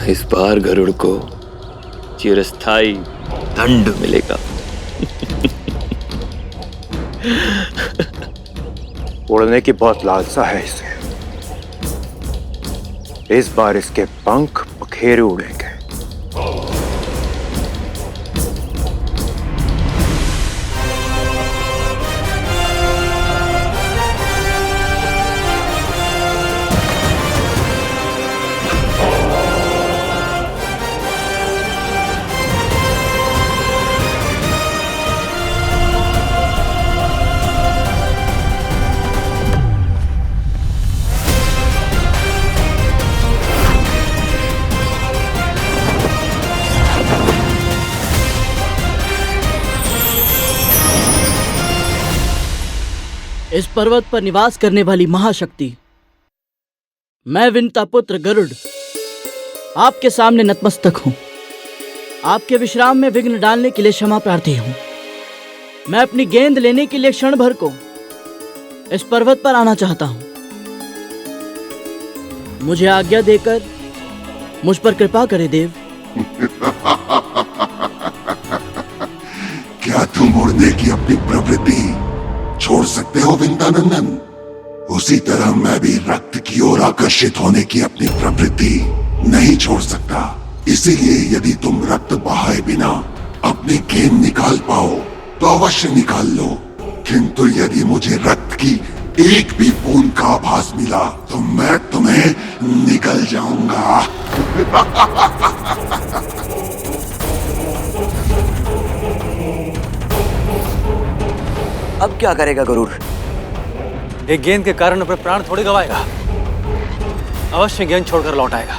इस बार गरुड़ को चिरस्थायी दंड मिलेगा। उड़ने की बहुत लालसा है इसे। इस बार इसके पंख पखेरे उड़ेंगे। इस पर्वत पर निवास करने वाली महाशक्ति, मैं विंता पुत्र गरुड़ आपके सामने नतमस्तक हूं। आपके विश्राम में विघ्न डालने के लिए क्षमा प्रार्थी हूं। मैं अपनी गेंद लेने के लिए क्षण भर को इस पर्वत पर आना चाहता हूं। मुझे आज्ञा देकर मुझ पर कृपा करे देव। क्या तुम उड़ने की अपनी प्रवृत्ति छोड़ सकते हो विंतानंदन? उसी तरह मैं भी रक्त की ओर आकर्षित होने की अपनी प्रवृत्ति नहीं छोड़ सकता। इसीलिए यदि तुम रक्त बहाए बिना अपनी गेंद निकाल पाओ तो अवश्य निकाल लो, किंतु यदि मुझे रक्त की एक भी बूंद का आभास मिला तो मैं तुम्हें निकल जाऊंगा। अब क्या करेगा गरुड़? एक गेंद के कारण अपने प्राण थोड़ी गवाएगा, अवश्य गेंद छोड़कर लौट आएगा।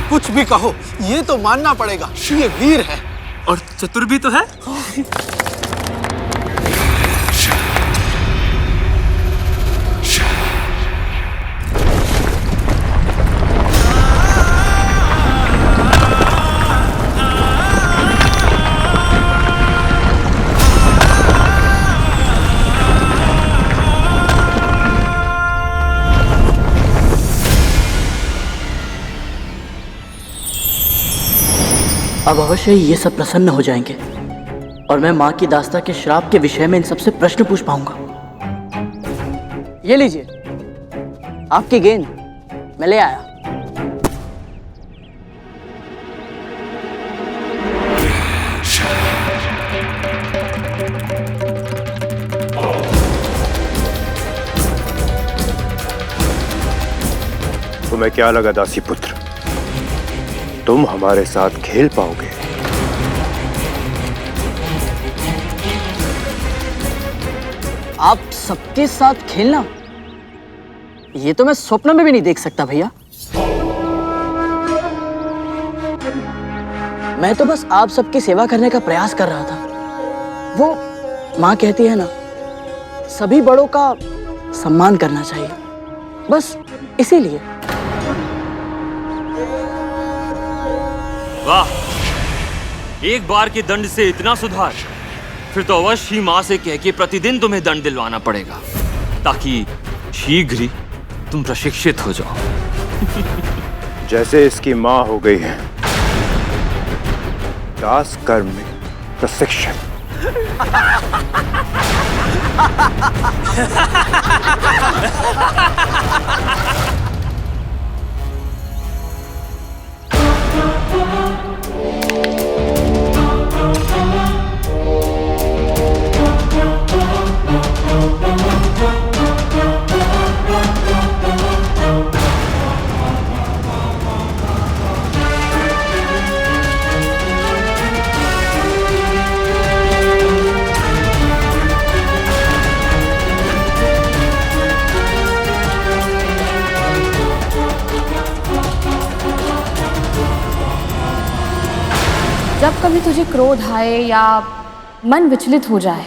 कुछ भी कहो, ये तो मानना पड़ेगा, ये वीर है और चतुर भी तो है। अब अवश्य ही ये सब प्रसन्न हो जाएंगे और मैं माँ की दास्ता के श्राप के विषय में इन सबसे प्रश्न पूछ पाऊंगा। ये लीजिए आपकी गेंद, मैं ले आया। तुम्हें क्या लगा दासी पुत्र, तुम हमारे साथ खेल पाओगे? आप सबके साथ खेलना, ये तो मैं स्वप्न में भी नहीं देख सकता भैया। मैं तो बस आप सबकी सेवा करने का प्रयास कर रहा था। वो माँ कहती है ना, सभी बड़ों का सम्मान करना चाहिए, बस इसीलिए। वाह, एक बार के दंड से इतना सुधार? फिर तो अवश्य ही माँ से कह के प्रतिदिन तुम्हें दंड दिलवाना पड़ेगा, ताकि शीघ्र ही तुम प्रशिक्षित हो जाओ। जैसे इसकी माँ हो गई है, दास कर्म में प्रशिक्षण। जब कभी तुझे क्रोध आए या मन विचलित हो जाए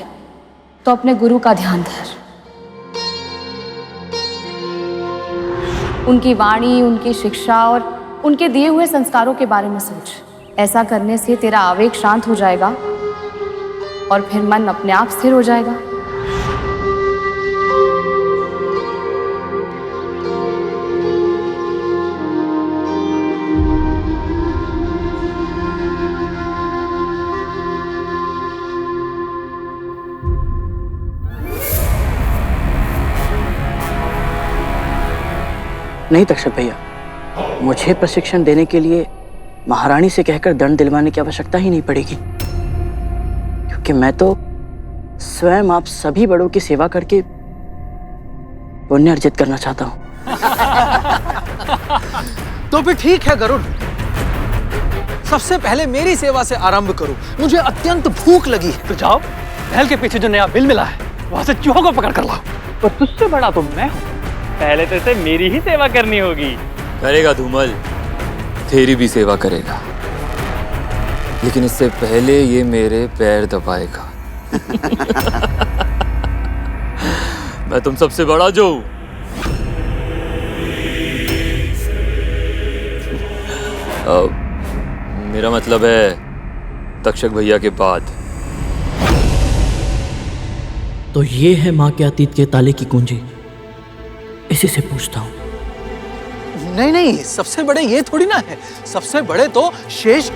तो अपने गुरु का ध्यान धर। उनकी वाणी, उनकी शिक्षा और उनके दिए हुए संस्कारों के बारे में सोच। ऐसा करने से तेरा आवेग शांत हो जाएगा और फिर मन अपने आप स्थिर हो जाएगा। नहीं तक्षक भैया, मुझे प्रशिक्षण देने के लिए महारानी से कहकर दंड दिलवाने की आवश्यकता ही नहीं पड़ेगी, क्योंकि मैं तो स्वयं आप सभी बड़ों की सेवा करके पुण्य अर्जित करना चाहता हूँ। तो फिर ठीक है गरुड़, सबसे पहले मेरी सेवा से आरंभ करो। मुझे अत्यंत भूख लगी है। तो जाओ, महल के पीछे जो नया बिल मिला है वहां से चूहों को पकड़ कर लाओ। पर तुझसे बड़ा तो मैं हूँ, पहले तो इसे मेरी ही सेवा करनी होगी। करेगा धूमल, तेरी भी सेवा करेगा, लेकिन इससे पहले ये मेरे पैर दबाएगा। मैं तुम सबसे बड़ा जो हूं। मेरा मतलब है तक्षक भैया के बाद। तो ये है माँ के अतीत के ताले की कुंजी, इसी से पूछता हूँ। नहीं नहीं, सबसे बड़े ये थोड़ी ना है, सबसे बड़े तो शेष।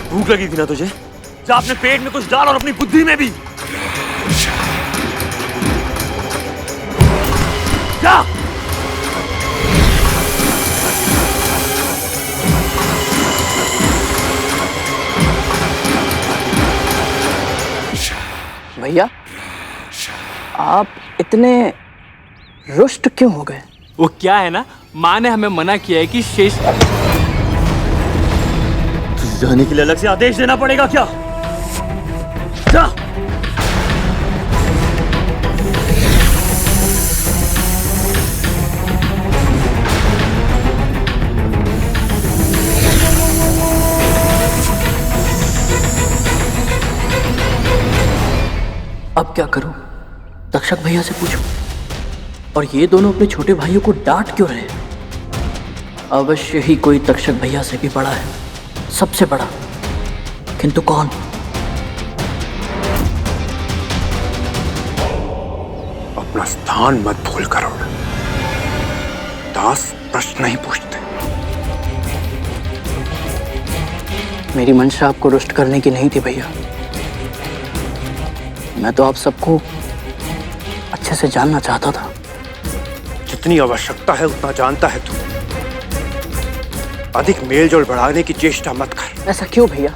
भूख लगी थी ना तुझे? जा अपने पेट में कुछ डाल और अपनी बुद्धि में भी। जा। भैया, आप इतने रुष्ट क्यों हो गए? वो क्या है ना, माँ ने हमें मना किया है कि शेष। तुझे जाने के लिए अलग से आदेश देना पड़ेगा क्या? जा। अब क्या करूं? तक्षक भैया से पूछूं? और ये दोनों अपने छोटे भाइयों को डांट क्यों रहे? अवश्य ही कोई तक्षक भैया से भी बड़ा है, सबसे बड़ा। किंतु कौन? अपना स्थान मत भूल करो। दास प्रश्न नहीं पूछते। मेरी मंशा आपको रुष्ट करने की नहीं थी भैया। मैं तो आप सबको अच्छे से जानना चाहता था। जितनी आवश्यकता है उतना जानता है तू। अधिक मेलजोल बढ़ाने की चेष्टा मत कर। ऐसा क्यों भैया?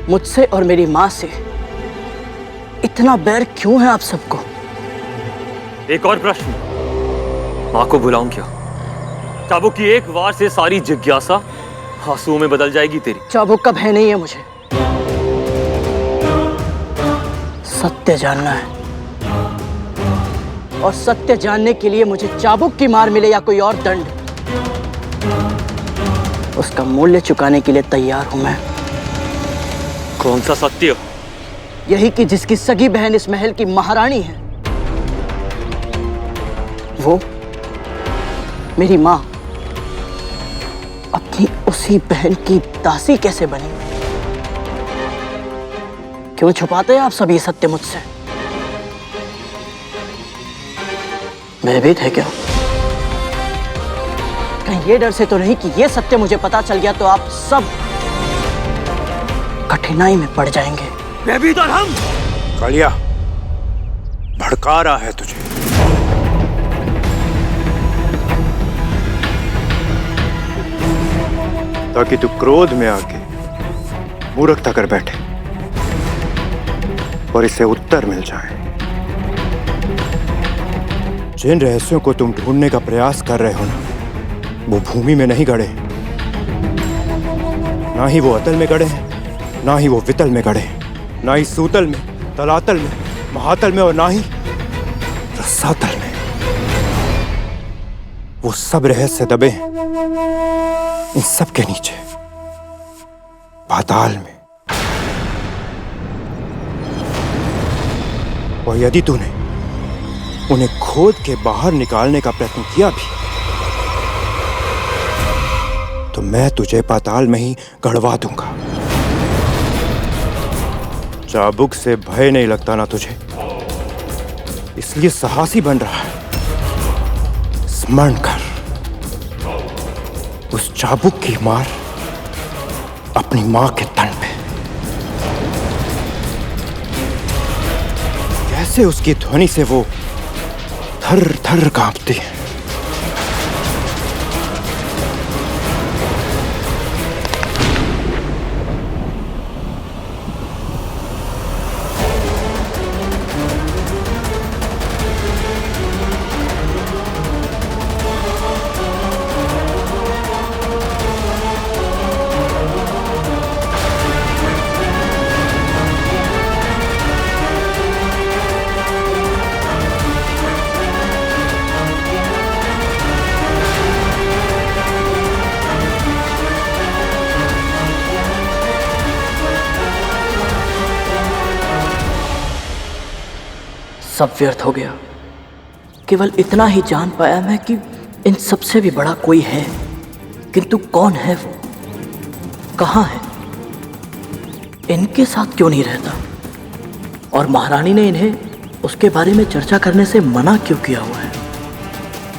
मुझसे और मेरी माँ से इतना बैर क्यों है आप सबको? एक और प्रश्न, माँ को बुलाऊं क्या? चाबुक की एक वार से सारी जिज्ञासा आंसुओं में बदल जाएगी तेरी। चाबुक का भय नहीं है मुझे, सत्य जानना है। और सत्य जानने के लिए मुझे चाबुक की मार मिले या कोई और दंड, उसका मूल्य चुकाने के लिए तैयार हूं मैं। कौन सा सत्य? यही कि जिसकी सगी बहन इस महल की महारानी है, वो मेरी माँ अपनी उसी बहन की दासी कैसे बनी? क्यों छुपाते हैं आप सब ये सत्य मुझसे? भयभीत है क्या? कहीं ये डर से तो नहीं कि ये सत्य मुझे पता चल गया तो आप सब कठिनाई में पड़ जाएंगे? भयभीत और हम? कालिया, भड़का रहा है तुझे। ताकि तू क्रोध में आके मूर्खता कर बैठे और इससे उत्तर मिल जाए। जिन रहस्यों को तुम ढूंढने का प्रयास कर रहे हो ना, वो भूमि में नहीं गड़े, ना ही वो अतल में गड़े हैं, ना ही वो वितल में गड़े हैं, ना ही सूतल में, तलातल में, महातल में और ना ही रसातल में। वो सब रहस्य दबे हैं इन सब के नीचे, पाताल में। और यदि तूने उन्हें खोद के बाहर निकालने का प्रयत्न किया भी तो मैं तुझे पाताल में ही गड़वा दूंगा। चाबुक से भय नहीं लगता ना तुझे, इसलिए साहसी बन रहा है। स्मरण कर, उस चाबुक की मार अपनी मां के तन पे। कैसे उसकी ध्वनि से वो थर थर कांपती है। सब व्यर्थ हो गया। केवल इतना ही जान पाया मैं कि इन सबसे भी बड़ा कोई है, किंतु कौन है वो, कहाँ है, इनके साथ क्यों नहीं रहता, और महारानी ने इन्हें उसके बारे में चर्चा करने से मना क्यों किया हुआ है।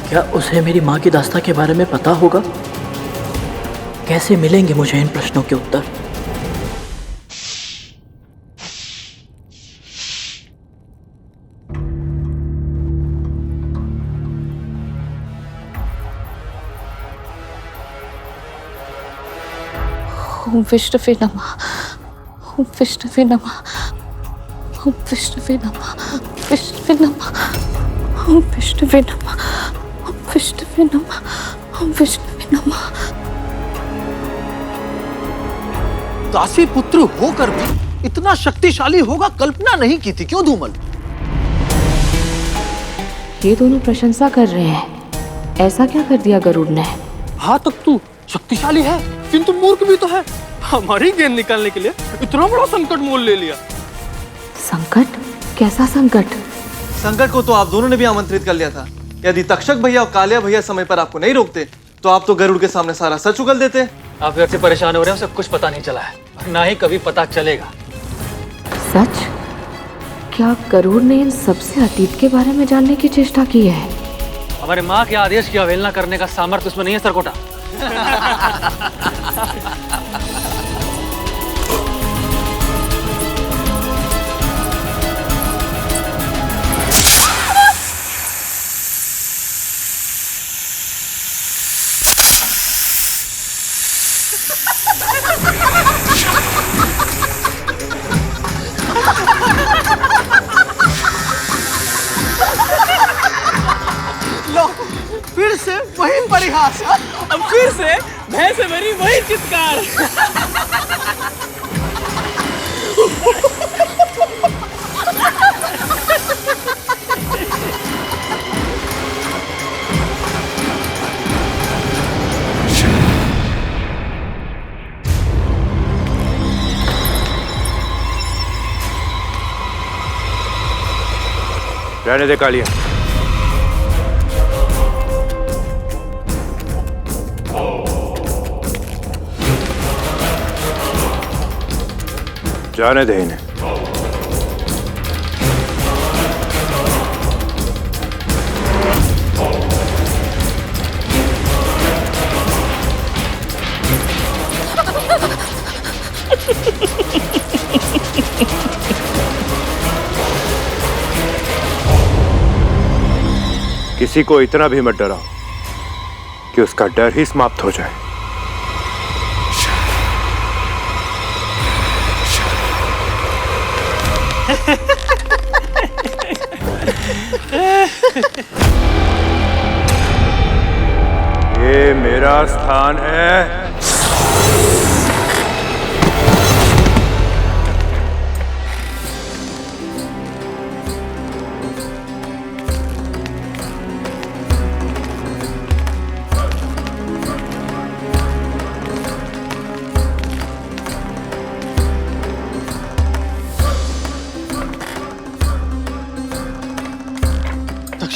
क्या उसे मेरी माँ की दास्तां के बारे में पता होगा? कैसे मिलेंगे मुझे इन प्रश्नों के उत्तर? ओम विष्णुवे नमः, ओम विष्णुवे नमः, ओम विष्णुवे नमः, विष्णुवे नमः, ओम विष्णुवे नमः, ओम विष्णुवे नमः, ओम विष्णुवे नमः। दासी पुत्र होकर भी इतना शक्तिशाली होगा कल्पना नहीं की थी। क्यों धूमल? ये दोनों प्रशंसा कर रहे हैं। ऐसा क्या कर दिया गरुड़ ने? हाँ, तक तू शक्तिशाली है किंतु मूर्ख भी तो है। हमारी गेंद निकालने के लिए इतना बड़ा संकट मोल ले लिया। संकट? कैसा संकट? संकट को तो आप दोनों ने भी आमंत्रित कर लिया था। यदि तक्षक भैया और कालिया भैया समय पर आपको नहीं रोकते तो आप तो गरुड़ के सामने सारा सच उगल देते। आप व्यर्थ से परेशान हो रहे हैं, उसे कुछ पता नहीं चला है और ना ही कभी पता चलेगा। सच? क्या गरुड़ ने इन सबसे अतीत के बारे में जानने की चेष्टा की है? हमारे माँ के आदेश की अवहेलना करने का सामर्थ्य उसमें नहीं है सरकोटा। लो, फिर से वही परिहास। अब फिर से भय से मेरी वही चित्कार। रहने दे कालिया। जाने दे इन्हें। किसी को इतना भी मत डराओ कि उसका डर ही समाप्त हो जाए। ये मेरा स्थान है।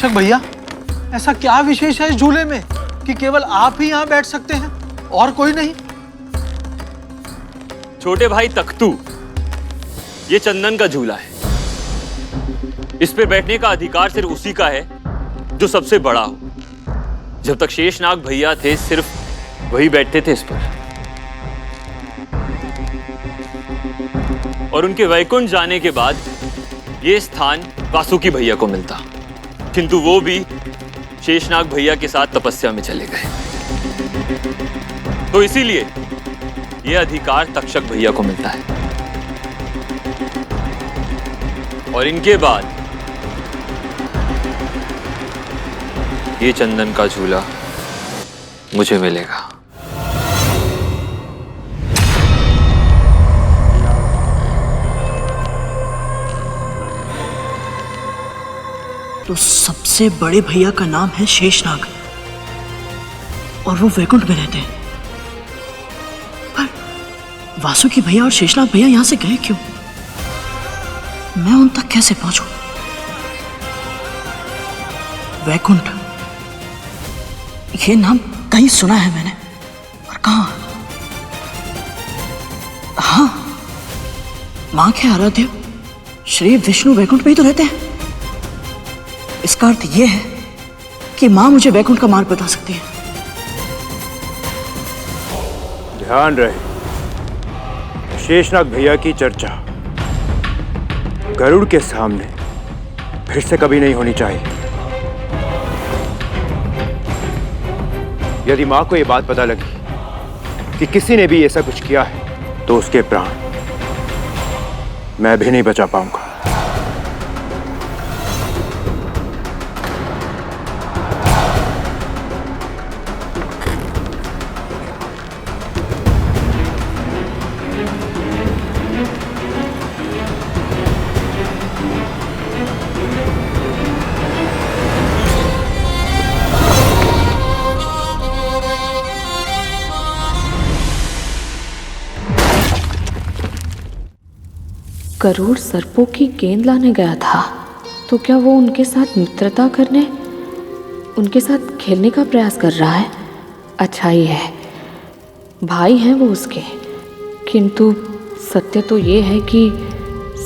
तक्षक भैया, ऐसा क्या विशेष है इस झूले में कि केवल आप ही यहाँ बैठ सकते हैं और कोई नहीं? छोटे भाई तख्तू, ये चंदन का झूला है। इस पे बैठने का अधिकार सिर्फ उसी का है जो सबसे बड़ा हो। जब तक शेषनाग भैया थे सिर्फ वही बैठते थे इस पर, और उनके वैकुंठ जाने के बाद ये स्थान वासुकी भैया को मिलता, किंतु वो भी शेषनाग भैया के साथ तपस्या में चले गए। तो इसीलिए ये अधिकार तक्षक भैया को मिलता है, और इनके बाद ये चंदन का झूला मुझे मिलेगा। तो सबसे बड़े भैया का नाम है शेषनाग और वो वैकुंठ में रहते हैं। पर वासुकी भैया और शेषनाग भैया यहां से गए क्यों? मैं उन तक कैसे पहुंचूं? वैकुंठ, ये नाम कहीं सुना है मैंने, और कहां? हाँ, मां के आराध्य श्री विष्णु वैकुंठ में ही तो रहते हैं। इसका अर्थ यह है कि मां मुझे वैकुंठ का मार्ग बता सकती है। ध्यान रहे, शेषनाग भैया की चर्चा गरुड़ के सामने फिर से कभी नहीं होनी चाहिए। यदि मां को यह बात पता लगी कि किसी ने भी ऐसा कुछ किया है तो उसके प्राण मैं भी नहीं बचा पाऊंगा। गरुड़ सर्पों की गेंद लाने गया था, तो क्या वो उनके साथ मित्रता करने, उनके साथ खेलने का प्रयास कर रहा है? अच्छा ही है, भाई हैं वो उसके। किंतु सत्य तो ये है कि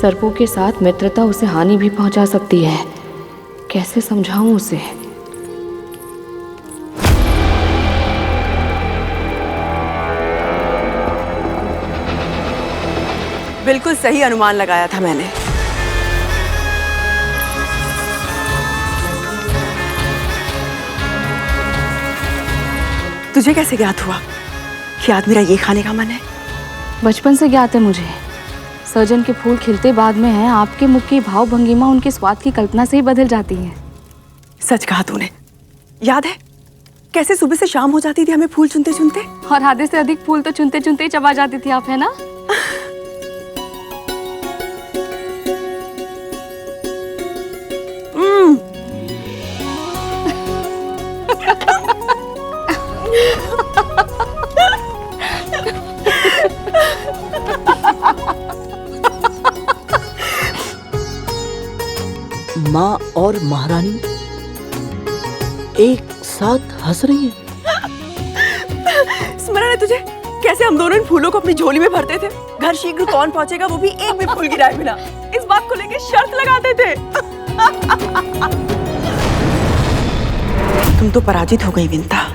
सर्पों के साथ मित्रता उसे हानि भी पहुंचा सकती है। कैसे समझाऊं उसे? बिल्कुल सही अनुमान लगाया था मैंने। तुझे कैसे ज्ञात हुआ कि आज मेरा ये खाने का मन है? बचपन से ज्ञात है मुझे। सर्जन के फूल खिलते बाद में हैं, आपके मुख की भाव भंगिमा उनके स्वाद की कल्पना से ही बदल जाती है। सच कहा तूने। याद है कैसे सुबह से शाम हो जाती थी हमें फूल चुनते चुनते? और आधे से अधिक फूल तो चुनते चुनते ही चबा जाती थी आप, है ना? माँ और महारानी एक साथ हंस रही है। स्मरण है तुझे कैसे हम दोनों इन फूलों को अपनी झोली में भरते थे? घर शीघ्र कौन पहुंचेगा वो भी एक भी फूल गिराए बिना, इस बात को लेकर शर्त लगाते थे। तुम तो पराजित हो गई विंता।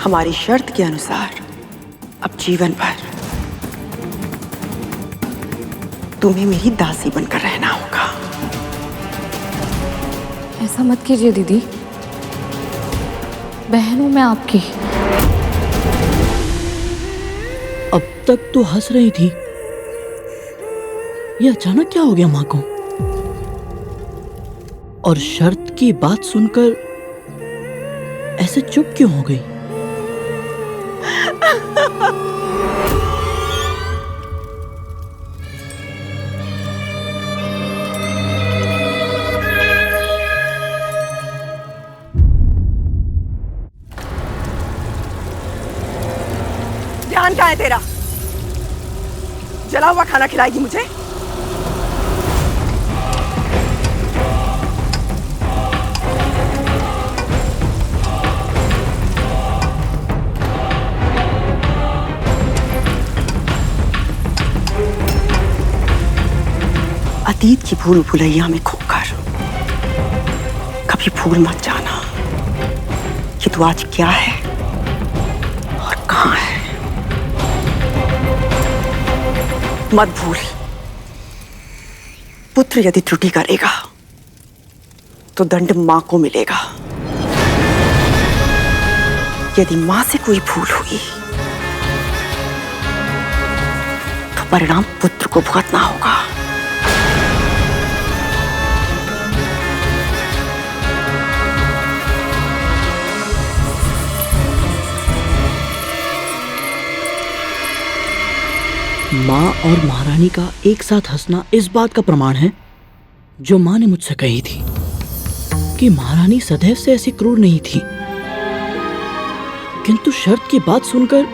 हमारी शर्त के अनुसार अब जीवन भर तुम्हें मेरी दासी बनकर रहना होगा। ऐसा मत कीजिए दीदी, बहन हूं मैं आपकी। अब तक तो हंस रही थी, ये अचानक क्या हो गया माँ को? और शर्त की बात सुनकर ऐसे चुप क्यों हो गई? ध्यान कहाँ है तेरा? जला हुआ खाना खिलाएगी मुझे? अतीत की भूल भुलैया में खोकर कभी भूल मत जाना कि तू आज क्या है और कहाँ है। मत भूल, पुत्र यदि त्रुटि करेगा तो दंड मां को मिलेगा। यदि मां से कोई भूल हुई तो परिणाम पुत्र को भुगतना होगा। माँ और महारानी का एक साथ हंसना इस बात का प्रमाण है जो माँ ने मुझसे कही थी कि महारानी सदैव से ऐसी क्रूर नहीं थी। किंतु शर्त की बात सुनकर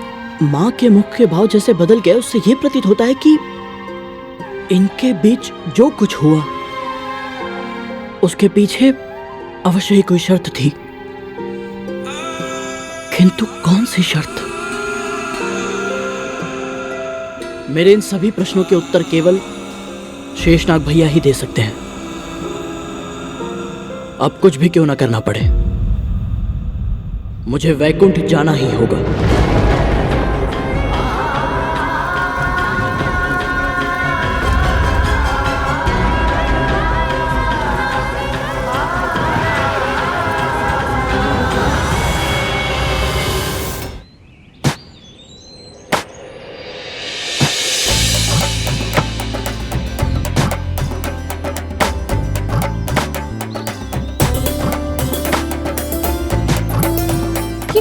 माँ के मुख के भाव जैसे बदल गए, उससे यह प्रतीत होता है कि इनके बीच जो कुछ हुआ उसके पीछे अवश्य ही कोई शर्त थी। किंतु कौन सी शर्त? मेरे इन सभी प्रश्नों के उत्तर केवल शेषनाग भैया ही दे सकते हैं। अब कुछ भी क्यों ना करना पड़े, मुझे वैकुंठ जाना ही होगा।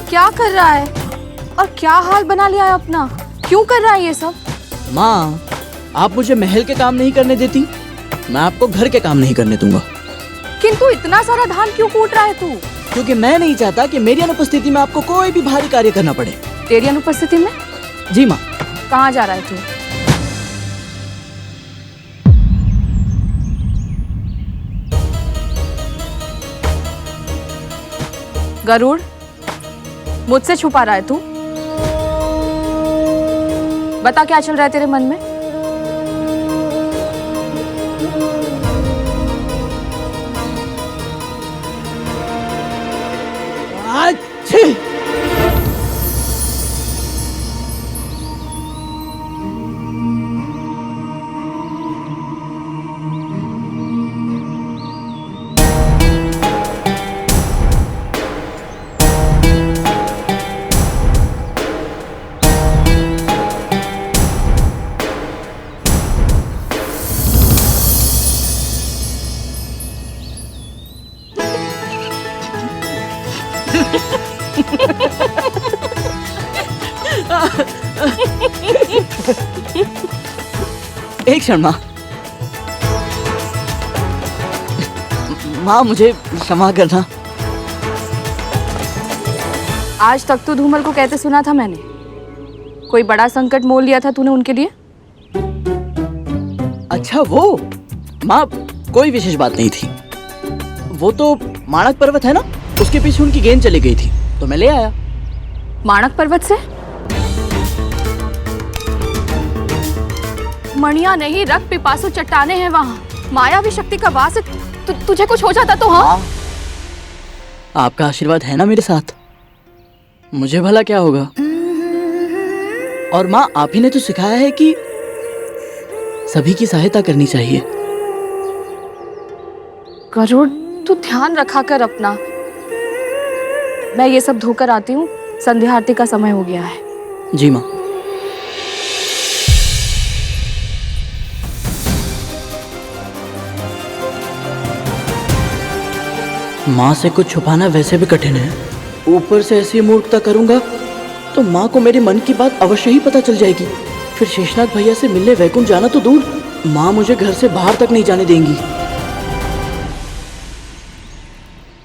क्या कर रहा है और क्या हाल बना लिया है अपना? क्यों कर रहा है ये सब? माँ, आप मुझे महल के काम नहीं करने देती, मैं आपको घर के काम नहीं करने दूंगा। किंतु इतना सारा धान क्यों कूट रहा है तू? क्योंकि मैं नहीं चाहता कि मेरी अनुपस्थिति में आपको कोई भी भारी कार्य करना पड़े। तेरी अनुपस्थिति में? जी माँ। कहाँ जा रहा है तू? गरुड़, मुझसे छुपा रहा है तू? बता क्या चल रहा है तेरे मन में? अच्छी। एक क्षण माँ। माँ, मुझे क्षमा करना। आज तक तो धूमल को कहते सुना था मैंने, कोई बड़ा संकट मोल लिया था तूने उनके लिए। अच्छा वो माँ, कोई विशेष बात नहीं थी। वो तो माणक पर्वत है ना, उसके पीछे उनकी गेंद चली गई थी तो मैं ले आया। माणक पर्वत से? मणिया नहीं, रक्त पिपासु चट्टाने हैं वहाँ। मायावी शक्ति का वास है। तुझे कुछ हो जाता तो? हाँ, आपका आशीर्वाद है ना मेरे साथ, मुझे भला क्या होगा। और माँ, आप ही ने तो सिखाया है कि सभी की सहायता करनी चाहिए। गरुड़, तू ध्यान रखा कर अपना। मैं ये सब धोकर आती हूँ, संध्या आरती का समय हो गया है। जी माँ। माँ से कुछ छुपाना वैसे भी कठिन है, ऊपर से ऐसी मूर्खता करूंगा तो माँ को मेरे मन की बात अवश्य ही पता चल जाएगी। फिर शेषनाग भैया से मिलने वैकुंठ जाना तो दूर, माँ मुझे घर से बाहर तक नहीं जाने देंगी।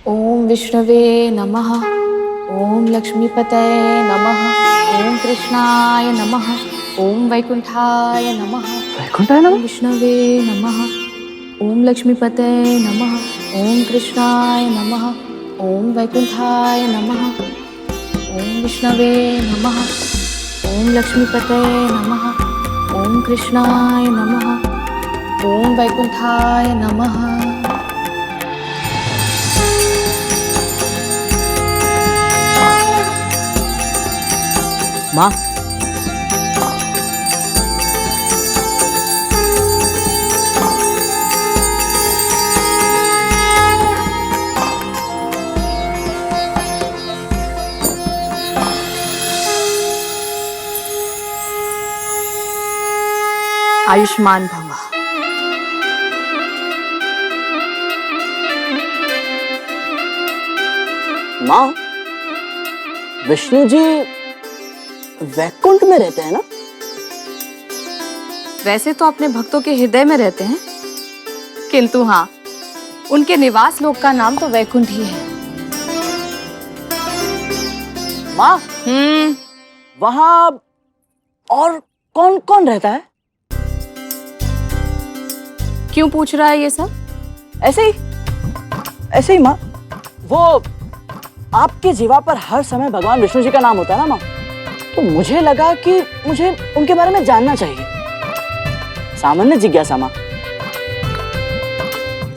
ओम विष्णवे नमः, ओम लक्ष्मीपतये नमः, ओम कृष्णाय नमः, ओम वैकुंठाय नमः। वैकुंठाय नमः? विष्णवे नमः, ओम लक्ष्मीपतये नमः, ओम कृष्णाय नमः, ओम वैकुंठाय नमः, ओम विष्णवे नमः, ओम लक्ष्मीपतये नमः, ओम कृष्णाय नमः, ओम वैकुंठाय नमः। माँ, आयुष्मान भव। माँ, विष्णु जी वैकुंठ में रहते हैं ना? वैसे तो अपने भक्तों के हृदय में रहते हैं, किंतु हाँ, उनके निवास लोक का नाम तो वैकुंठ ही है। माँ, वहाँ और कौन कौन रहता है? क्यों पूछ रहा है ये सब? ऐसे ही माँ। वो आपके जीवा पर हर समय भगवान विष्णु जी का नाम होता है ना माँ, तो मुझे लगा कि मुझे उनके बारे में जानना चाहिए। सामान्य जिज्ञासा माँ।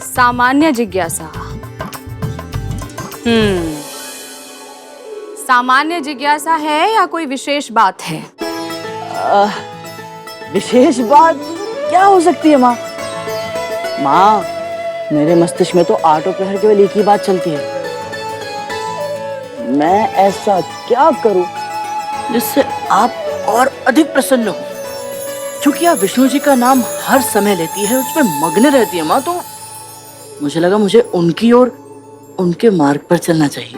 सामान्य जिज्ञासा। सामान्य जिज्ञासा है या कोई विशेष बात है? विशेष बात क्या हो सकती है माँ? माँ, मेरे मस्तिष्क में तो आठों प्रहर केवल एक ही बात चलती है। मैं ऐसा क्या करूं जिससे आप और अधिक प्रसन्न हो? क्योंकि आप विष्णु जी का नाम हर समय लेती है, उसमें मग्न रहती है माँ, तो मुझे लगा मुझे उनकी और उनके मार्ग पर चलना चाहिए।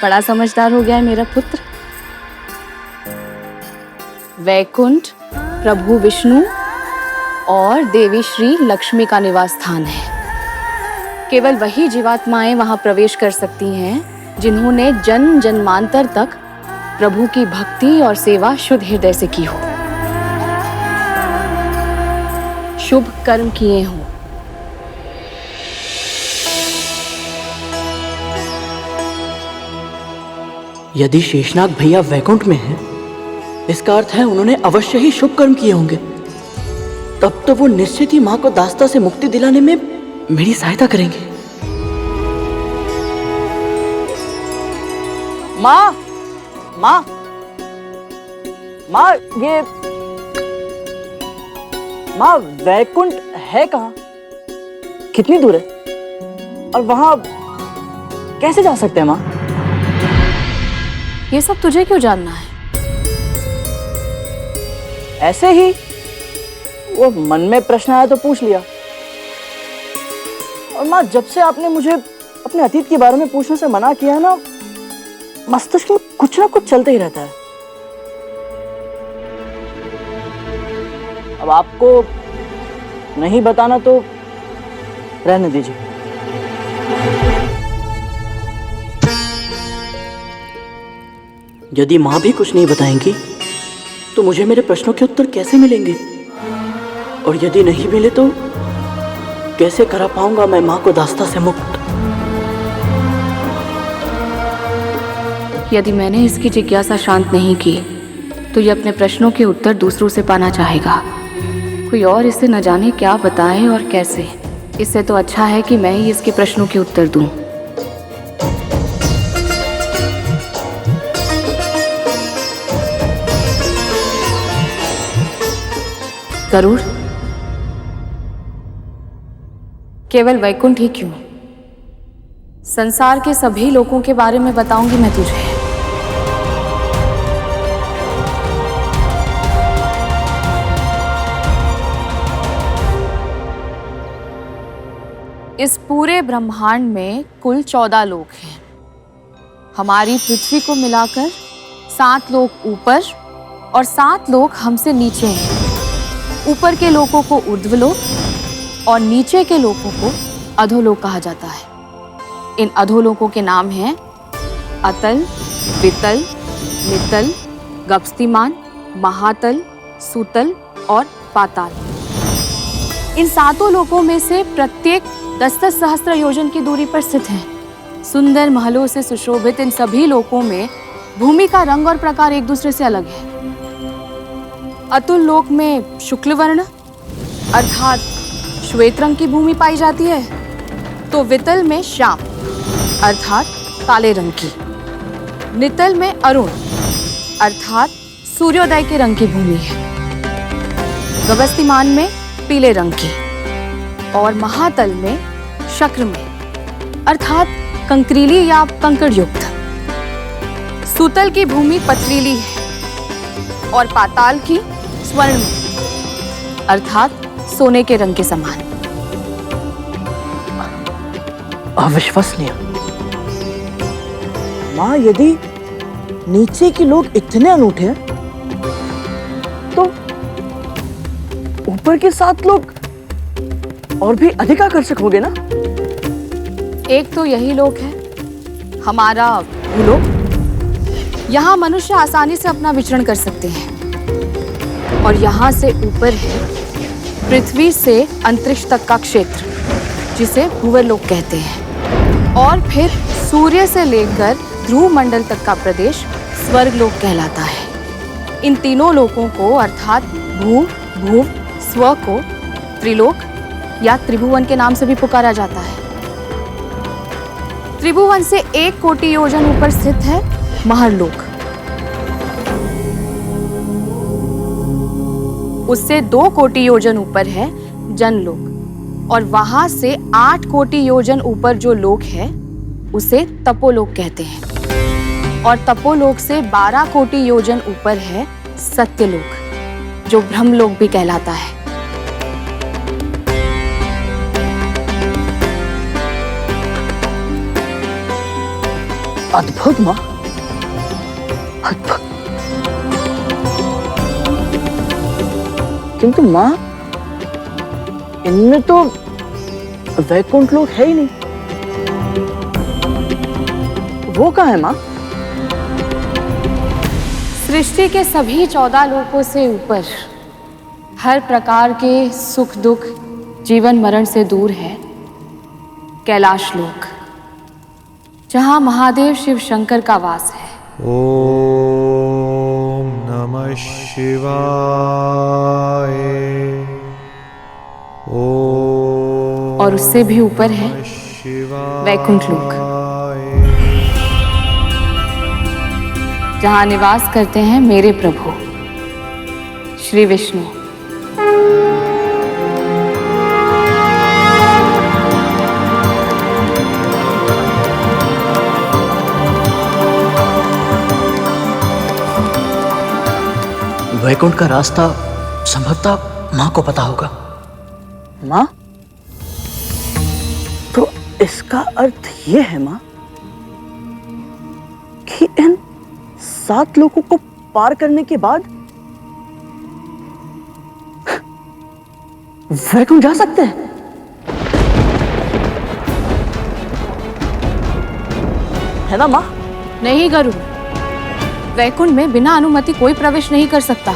बड़ा समझदार हो गया है मेरा पुत्र। वैकुंठ प्रभु विष्णु और देवी श्री लक्ष्मी का निवास स्थान है। केवल वही जीवात्माएं वहां प्रवेश कर सकती हैं जिन्होंने जन्म जन्मांतर तक प्रभु की भक्ति और सेवा शुद्ध हृदय से की हो, शुभ कर्म किए हों। यदि शेषनाग भैया वैकुंठ में हैं, इसका अर्थ है उन्होंने अवश्य ही शुभ कर्म किए होंगे। तब तो वो निश्चित ही माँ को दास्ता से मुक्ति दिलाने में मेरी सहायता करेंगे। माँ, माँ, माँ, ये माँ, वैकुंठ है कहाँ? कितनी दूर है? और वहां कैसे जा सकते हैं माँ? ये सब तुझे क्यों जानना है? ऐसे ही वो मन में प्रश्न आया तो पूछ लिया। और माँ, जब से आपने मुझे अपने अतीत के बारे में पूछने से मना किया है ना, मस्तिष्क में कुछ ना कुछ चलते ही रहता है। अब आपको नहीं बताना तो रहने दीजिए। यदि माँ भी कुछ नहीं बताएंगी तो मुझे मेरे प्रश्नों के उत्तर कैसे मिलेंगे? और यदि नहीं मिले तो कैसे करा पाऊंगा मैं माँ को दास्ता से मुक्त? यदि मैंने इसकी जिज्ञासा शांत नहीं की तो ये अपने प्रश्नों के उत्तर दूसरों से पाना चाहेगा। कोई और इसे न जाने क्या बताए और कैसे। इससे तो अच्छा है कि मैं ही इसके प्रश्नों के उत्तर दूं। गरुड़, केवल वैकुंठ ही क्यों, संसार के सभी लोगों के बारे में बताऊंगी मैं तुझे। इस पूरे ब्रह्मांड में कुल 14 लोक हैं। हमारी पृथ्वी को मिलाकर 7 लोक ऊपर और 7 लोक हमसे नीचे हैं। ऊपर के लोकों को ऊर्ध्वलोक और नीचे के लोकों को अधोलोक कहा जाता है। इन अधोलोकों के नाम हैं अतल, वितल, नितल, गप्स्तिमान, महातल, सुतल और पाताल। इन 7 लोकों में से प्रत्येक 10-10 सहस्त्र योजन की दूरी पर स्थित हैं। सुंदर महलों से सुशोभित इन सभी लोकों में भूमि का रंग और प्रकार एक दूसरे से अलग है। अतुल लोक में शुक्ल वर्ण अर्थात श्वेत रंग की भूमि पाई जाती है, तो वितल में श्याम अर्थात काले रंग की, नितल में अरुण अर्थात सूर्योदय के रंग की भूमि है, गगस्तिमान में पीले रंग की और महातल में शक्र में अर्थात कंकरीली या कंकड़ युक्त। सूतल की भूमि पथरीली है और पाताल की स्वर्ण में अर्थात सोने के रंग के समान। अविश्वसनीय। माँ, यदि नीचे के लोग इतने अनूठे हैं तो ऊपर के 7 लोग और भी अधिक आकर्षक होंगे ना? एक तो यही लोक है हमारा भूलोक। यहाँ मनुष्य आसानी से अपना विचरण कर सकते हैं और यहाँ से ऊपर है पृथ्वी से अंतरिक्ष तक का क्षेत्र जिसे भूवर्लोक कहते हैं, और फिर सूर्य से लेकर ध्रुव मंडल तक का प्रदेश स्वर्गलोक कहलाता है। इन तीनों लोकों को अर्थात भू, भुव, स्व को त्रिलोक या त्रिभुवन के नाम से भी पुकारा जाता है। त्रिभुवन से 1 कोटि योजन ऊपर स्थित है महरलोक, उससे 2 कोटि योजन ऊपर है जनलोक, और वहां से 8 कोटि योजन ऊपर जो लोक है उसे तपोलोक कहते हैं, और तपोलोक से 12 कोटि योजन ऊपर है सत्यलोक जो ब्रह्मलोक भी कहलाता है। अद्भुत माँ, अद्भुत। किंतु माँ, इनमें तो वैकुंठ लोक है ही नहीं। वो कहाँ है माँ? सृष्टि के सभी 14 लोकों से ऊपर हर प्रकार के सुख दुख जीवन मरण से दूर है कैलाश लोक, जहाँ महादेव शिव शंकर का वास है। ओम नमः शिवाय। और उससे भी ऊपर है वैकुंठ लोक, जहाँ निवास करते हैं मेरे प्रभु श्री विष्णु। वैकुंठ का रास्ता संभवतः माँ को पता होगा। माँ, तो इसका अर्थ ये है माँ कि इन 7 लोगों को पार करने के बाद वैकुंठ जा सकते हैं। है ना माँ? नहीं गरुड़, वैकुंठ में बिना अनुमति कोई प्रवेश नहीं कर सकता,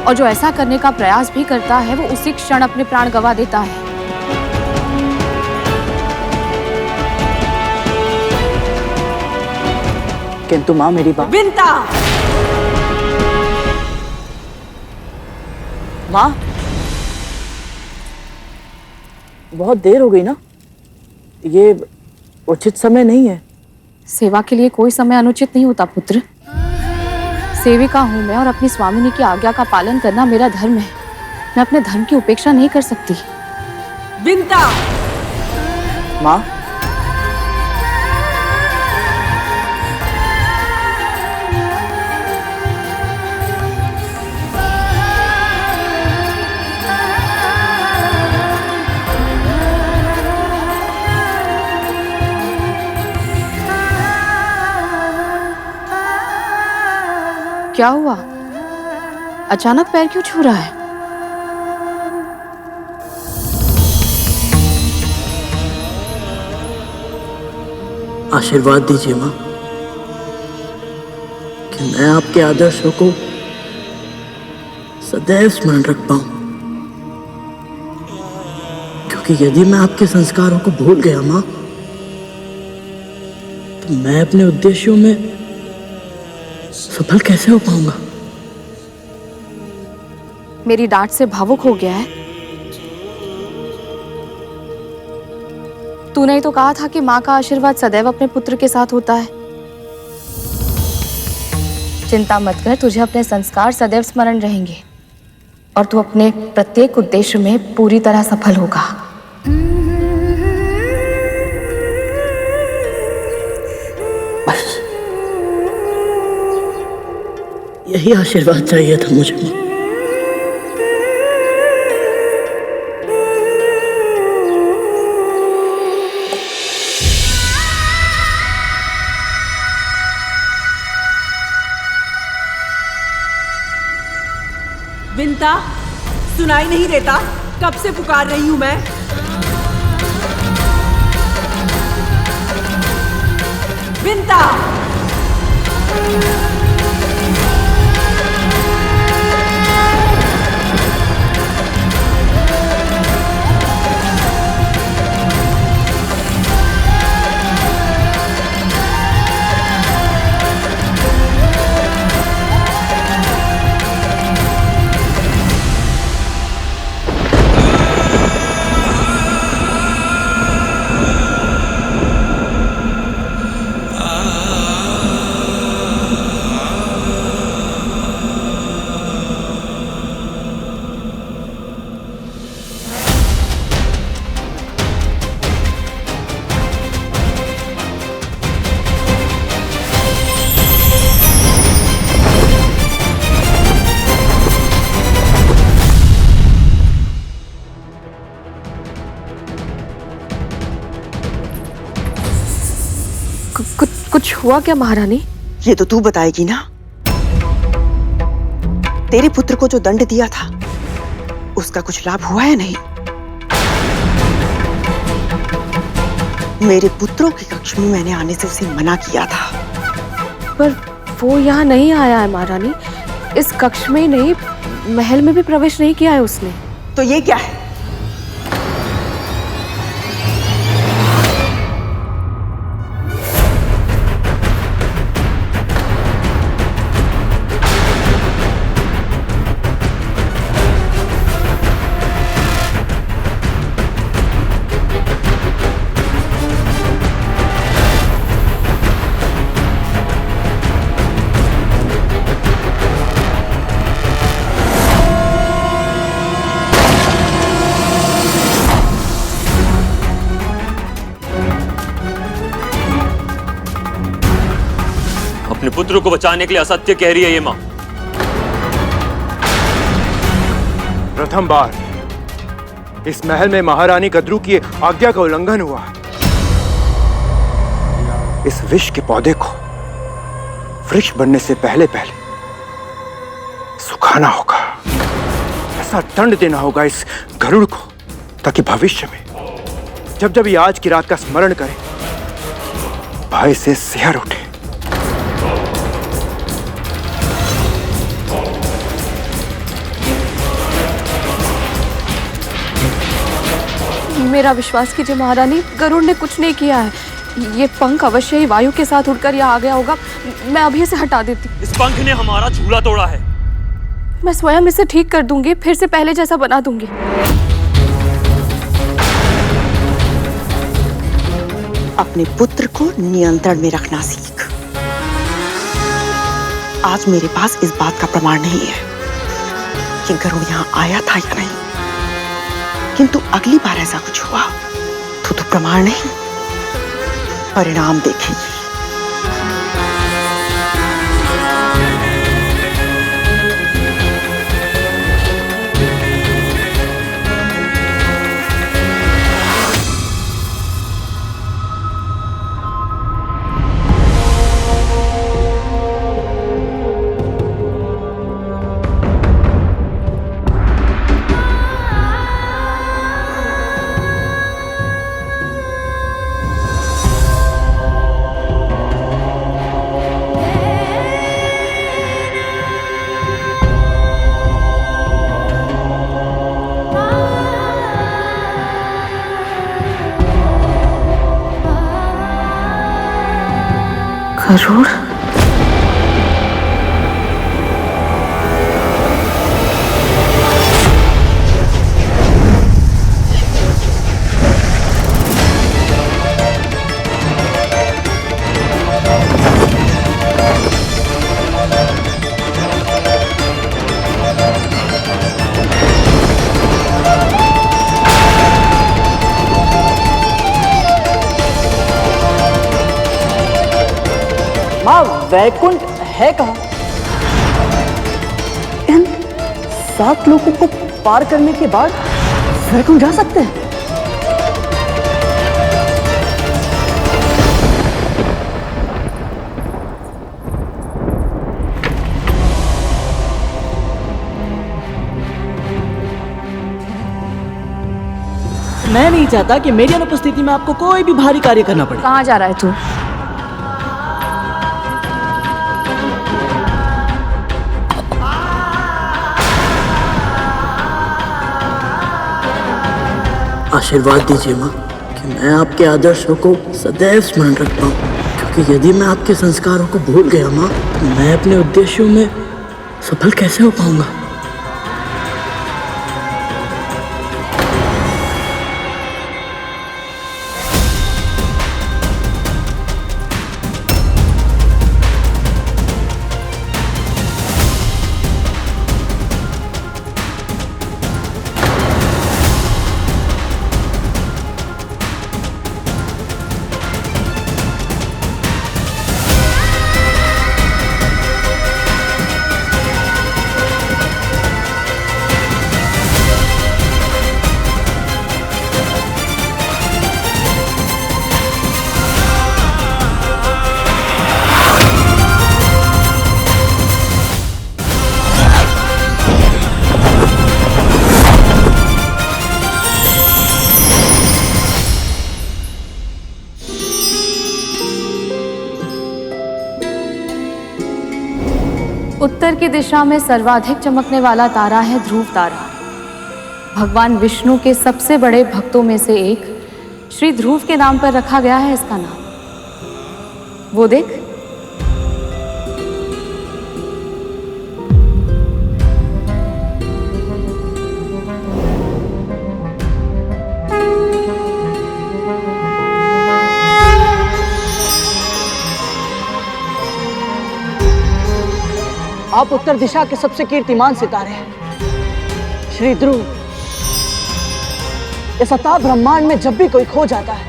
और जो ऐसा करने का प्रयास भी करता है वो उसी क्षण अपने प्राण गंवा देता है। किंतु माँ, मेरी बात। विंता! माँ, बहुत देर हो गई ना, ये उचित समय नहीं है। सेवा के लिए कोई समय अनुचित नहीं होता पुत्र। सेविका हूं मैं और अपनी स्वामिनी की आज्ञा का पालन करना मेरा धर्म है। मैं अपने धर्म की उपेक्षा नहीं कर सकती। विंता! माँ, क्या हुआ? अचानक पैर क्यों छू रहा है? आशीर्वाद दीजिए माँ कि मैं आपके आदर्शों को सदैव स्मरण रख पाऊं, क्योंकि यदि मैं आपके संस्कारों को भूल गया माँ, तो मैं अपने उद्देश्यों में सफल कैसे हो पाऊंगा? मेरी डांट से भावुक हो गया है? तूने ही तो कहा था कि माँ का आशीर्वाद सदैव अपने पुत्र के साथ होता है। चिंता मत कर, तुझे अपने संस्कार सदैव स्मरण रहेंगे और तू अपने प्रत्येक उद्देश्य में पूरी तरह सफल होगा। बस यही आशीर्वाद चाहिए था मुझे माँ। विंता, सुनाई नहीं देता? कब से पुकार रही हूं मैं। विंता! कुछ हुआ क्या महारानी? ये तो तू बताएगी ना। तेरे पुत्र को जो दंड दिया था उसका कुछ लाभ हुआ है नहीं? मेरे पुत्रों के कक्ष में मैंने आने से उसे मना किया था। पर वो यहाँ नहीं आया है महारानी। इस कक्ष में ही नहीं, महल में भी प्रवेश नहीं किया है उसने। तो ये क्या है? अपने पुत्र को बचाने के लिए असत्य कह रही है ये मां। प्रथम बार इस महल में महारानी कद्रू की आज्ञा का उल्लंघन हुआ। इस विष के पौधे को वृक्ष बनने से पहले पहले सुखाना होगा। ऐसा दंड देना होगा इस गरुड़ को ताकि भविष्य में जब जब ये आज की रात का स्मरण करे भय से सिहर उठे। मेरा विश्वास कीजिए महारानी, गरुड़ ने कुछ नहीं किया है। ये पंख अवश्य ही वायु के साथ उड़कर यहाँ आ गया होगा। मैं अभी इसे हटा देती हूँ। इस पंख ने हमारा झूला तोड़ा है। मैं स्वयं इसे ठीक कर दूंगी, फिर से पहले जैसा बना दूंगी। अपने पुत्र को नियंत्रण में रखना सीख। आज मेरे पास इस बात का प्रमाण नहीं है कि गरुड़ यहाँ आया था या नहीं, किंतु अगली बार ऐसा कुछ हुआ तो प्रमाण नहीं, परिणाम देखेगी। गरुड़, वैकुंठ है कहाँ? इन 7 लोगों को पार करने के बाद वैकुंठ जा सकते हैं? मैं नहीं चाहता कि मेरी अनुपस्थिति में आपको कोई भी भारी कार्य करना पड़े। कहाँ जा रहा है तू? आशीर्वाद दीजिए माँ कि मैं आपके आदर्शों को सदैव स्मरण रख पाऊँ, क्योंकि यदि मैं आपके संस्कारों को भूल गया माँ, तो मैं अपने उद्देश्यों में सफल कैसे हो पाऊंगा? उत्तर की दिशा में सर्वाधिक चमकने वाला तारा है ध्रुव तारा। भगवान विष्णु के सबसे बड़े भक्तों में से एक श्री ध्रुव के नाम पर रखा गया है इसका नाम। वो देख, आप उत्तर दिशा के सबसे कीर्तिमान सितारे हैं श्री ध्रुव। इस अथाह ब्रह्मांड में जब भी कोई खो जाता है,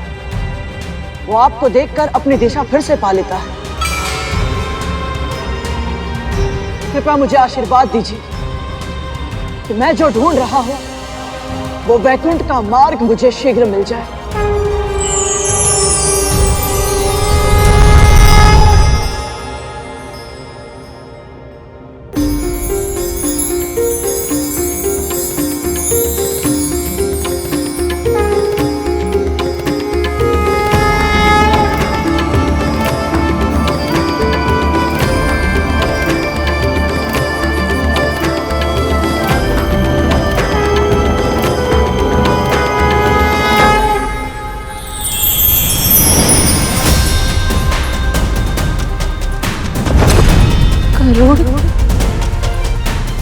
वो आपको देखकर अपनी दिशा फिर से पा लेता है। कृपया मुझे आशीर्वाद दीजिए कि मैं जो ढूंढ रहा हूं, वो वैकुंठ का मार्ग मुझे शीघ्र मिल जाए।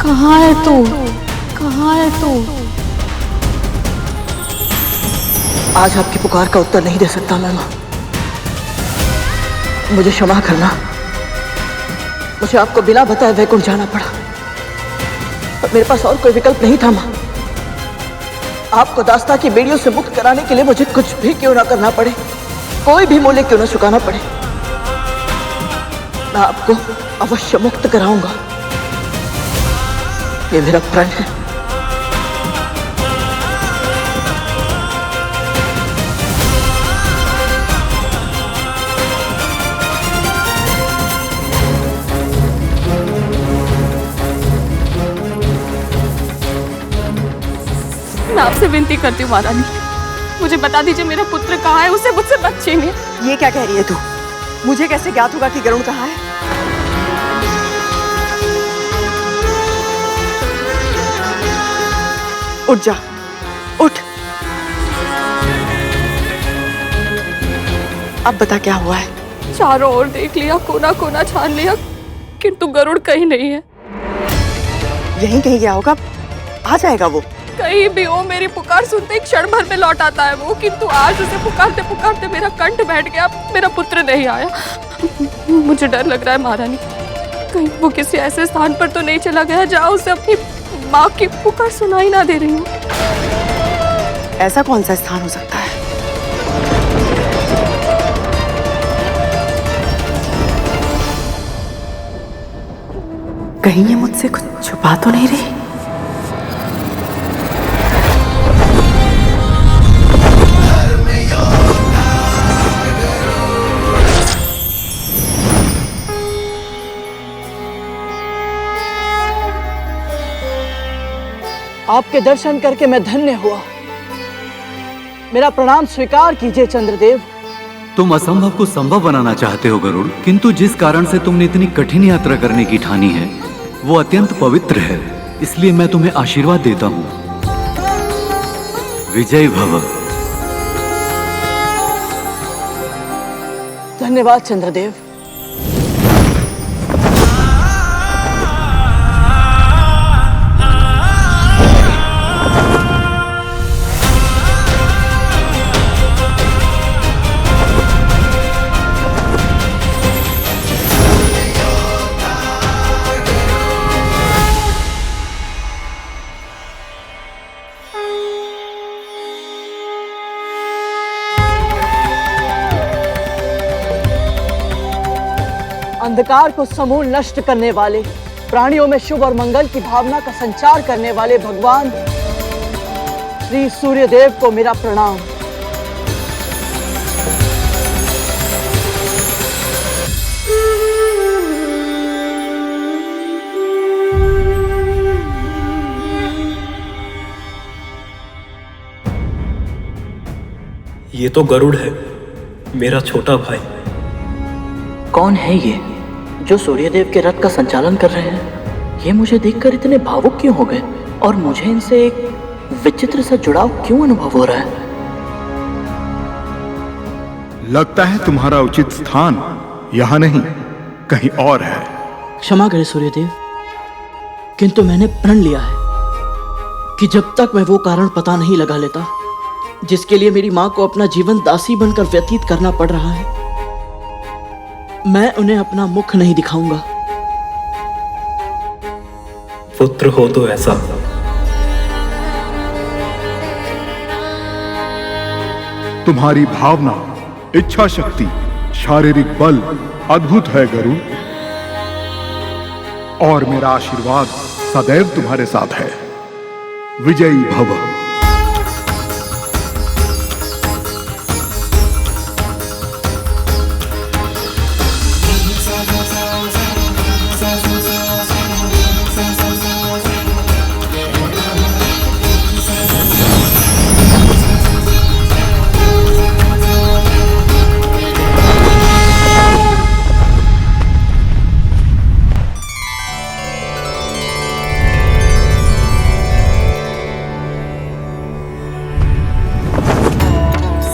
कहाँ है तू? कहाँ है तू? आज आपकी पुकार का उत्तर नहीं दे सकता मैं मां। मुझे क्षमा करना, मुझे आपको बिना बताए वैकुंठ जाना पड़ा। पर मेरे पास और कोई विकल्प नहीं था मां। आपको दास्ता की बेड़ियों से मुक्त कराने के लिए मुझे कुछ भी क्यों ना करना पड़े, कोई भी मूल्य क्यों ना चुकाना पड़े, मैं आपको अवश्य मुक्त कराऊंगा। ये मेरा प्रण है। मैं आपसे विनती करती हूँ महारानी, मुझे बता दीजिए मेरा पुत्र कहाँ है, उसे मुझसे मत छीनिए। ये क्या कह रही है तू? मुझे कैसे ज्ञात होगा कि गरुड़ कहाँ है? उठ जा, उठ। अब बता क्या हुआ है? चारों ओर देख लिया, कोना कोना छान लिया, किंतु गरुड़ कहीं नहीं है। यहीं कहीं गया होगा, आ जाएगा वो। कहीं भी हो, मेरी पुकार सुनते ही क्षण भर में लौट आता है वो, किंतु आज उसे पुकारते पुकारते मेरा कंठ बैठ गया, मेरा पुत्र नहीं आया। मुझे डर लग रहा है महारानी, कहीं वो किसी ऐसे स्थान पर तो नहीं चला गया जहाँ उसे अपनी माँ की पुकार सुनाई ना दे रही हूँ। ऐसा कौन सा स्थान हो सकता है? कहीं ये मुझसे कुछ छुपा तो नहीं रही? आपके दर्शन करके मैं धन्य हुआ। मेरा प्रणाम स्वीकार कीजिए चंद्रदेव। तुम असंभव को संभव बनाना चाहते हो गरुड़, किंतु जिस कारण से तुमने इतनी कठिन यात्रा करने की ठानी है वो अत्यंत पवित्र है, इसलिए मैं तुम्हें आशीर्वाद देता हूँ। विजय भव। धन्यवाद चंद्रदेव। अंधकार को समूल नष्ट करने वाले, प्राणियों में शुभ और मंगल की भावना का संचार करने वाले भगवान श्री सूर्यदेव को मेरा प्रणाम। ये तो गरुड़ है, मेरा छोटा भाई। कौन है ये जो सूर्यदेव के रथ का संचालन कर रहे हैं? ये मुझे देखकर इतने भावुक क्यों हो गए और मुझे इनसे एक विचित्र सा जुड़ाव क्यों अनुभव हो रहा है? लगता है तुम्हारा उचित स्थान यहाँ नहीं कहीं और है। क्षमा करें सूर्यदेव, किंतु मैंने प्रण लिया है कि जब तक मैं वो कारण पता नहीं लगा लेता जिसके लिए मेरी मां को अपना जीवन दासी बनकर व्यतीत करना पड़ रहा है, मैं उन्हें अपना मुख नहीं दिखाऊंगा। पुत्र हो तो ऐसा। तुम्हारी भावना, इच्छा शक्ति, शारीरिक बल अद्भुत है गरुड़, और मेरा आशीर्वाद सदैव तुम्हारे साथ है। विजयी भव।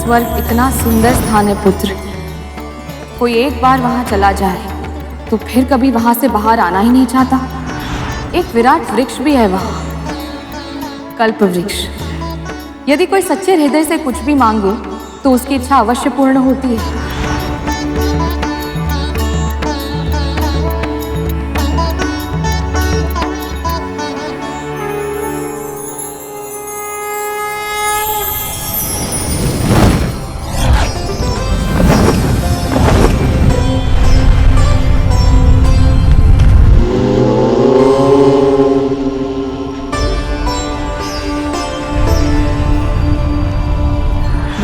स्वर्ग इतना सुंदर स्थान है पुत्र, कोई एक बार वहां चला जाए तो फिर कभी वहां से बाहर आना ही नहीं चाहता। एक विराट वृक्ष भी है वहां, कल्प वृक्ष। यदि कोई सच्चे हृदय से कुछ भी मांगे तो उसकी इच्छा अवश्य पूर्ण होती है।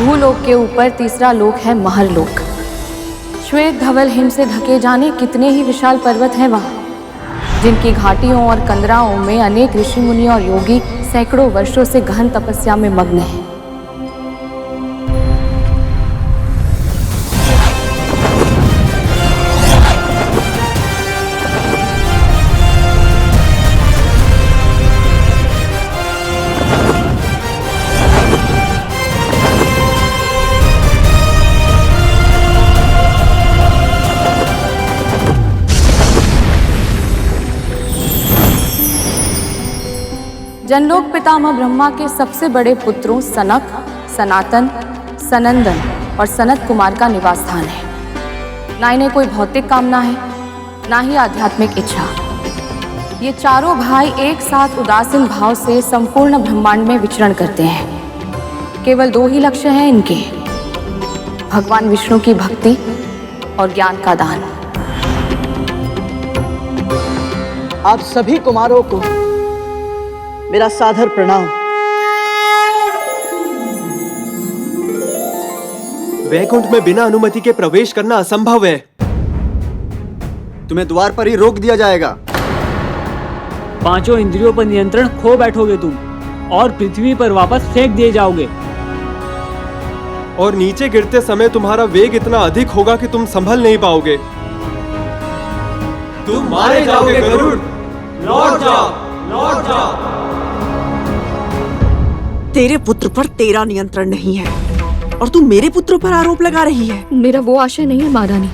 भूलोक के ऊपर तीसरा लोक है महरलोक। श्वेत धवल हिम से ढके जाने कितने ही विशाल पर्वत हैं वहाँ, जिनकी घाटियों और कंदराओं में अनेक ऋषि मुनि और योगी सैकड़ों वर्षों से गहन तपस्या में मग्न हैं। जनलोक पितामह ब्रह्मा के सबसे बड़े पुत्रों सनक, सनातन, सनंदन और सनत कुमार का निवास स्थान है। ना इन्हें कोई भौतिक कामना है, ना ही आध्यात्मिक इच्छा। ये चारों भाई एक साथ उदासीन भाव से संपूर्ण ब्रह्मांड में विचरण करते हैं। केवल दो ही लक्ष्य हैं इनके, भगवान विष्णु की भक्ति और ज्ञान का दान। आप सभी कुमारों को मेरा सादर प्रणाम। वैकुंठ में बिना अनुमति के प्रवेश करना असंभव है। तुम्हें द्वार पर ही रोक दिया जाएगा। पांचों इंद्रियों पर नियंत्रण खो बैठोगे तुम और पृथ्वी पर वापस फेंक दिए जाओगे। और नीचे गिरते समय तुम्हारा वेग इतना अधिक होगा कि तुम संभल नहीं पाओगे। तुम मारे जाओगे गरुड़। लौट जाओ, लौट जाओ। तेरे पुत्र पर तेरा नियंत्रण नहीं है और तू मेरे पुत्रों पर आरोप लगा रही है। मेरा वो आशय नहीं है महारानी।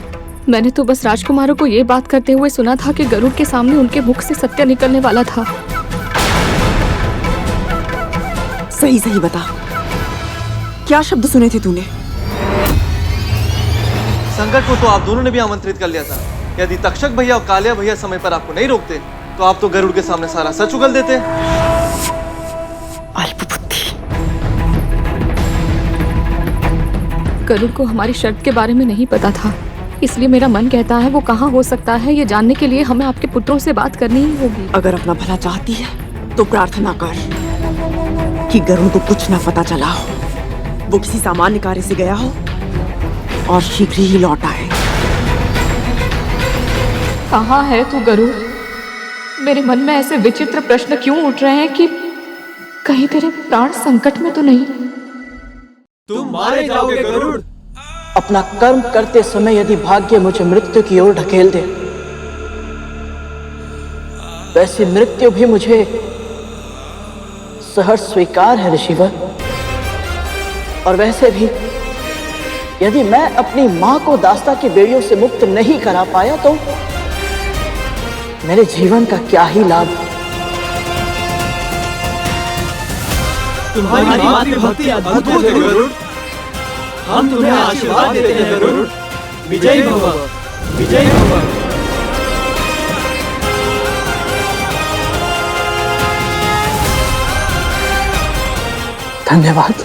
मैंने तो बस राजकुमारों को ये बात करते हुए सुना था कि गरुड़ के सामने उनके मुख से सत्य निकलने वाला था। सही सही बता, क्या शब्द सुने थे तूने? संकट को तो आप दोनों ने भी आमंत्रित कर लिया था। यदि तक्षक भैया और कालिया भैया समय पर आपको नहीं रोकते तो आप तो गरुड़ के सामने सारा सच उगल देते। अल्पबुद्धि। गरुड़ को हमारी शर्त के बारे में नहीं पता था, इसलिए मेरा मन कहता है वो कहाँ हो सकता है ये जानने के लिए हमें आपके पुत्रों से बात करनी ही होगी। अगर अपना भला चाहती है तो प्रार्थना कर कि गरुड़ को कुछ न पता चला हो, वो किसी सामान्य कार्य से गया हो और शीघ्र ही लौट आए। कहाँ है तू गरुड़? मेरे मन में ऐसे विचित्र प्रश्न क्यों उठ रहे हैं कि कहीं तेरे प्राण संकट में तो नहीं? तुम मारे जाओगे गरुड़। अपना कर्म करते समय यदि भाग्य मुझे मृत्यु की ओर ढकेल दे, वैसे मृत्यु भी मुझे सहर्ष स्वीकार है ऋषिवर। और वैसे भी यदि मैं अपनी मां को दास्ता की बेड़ियों से मुक्त नहीं करा पाया तो मेरे जीवन का क्या ही लाभ। तुम्हारी मातृभक्ति अद्भुत है गरुड़। हम तुम्हें आशीर्वाद देते हैं गरुड़। विजयी भव, विजयी भव। धन्यवाद।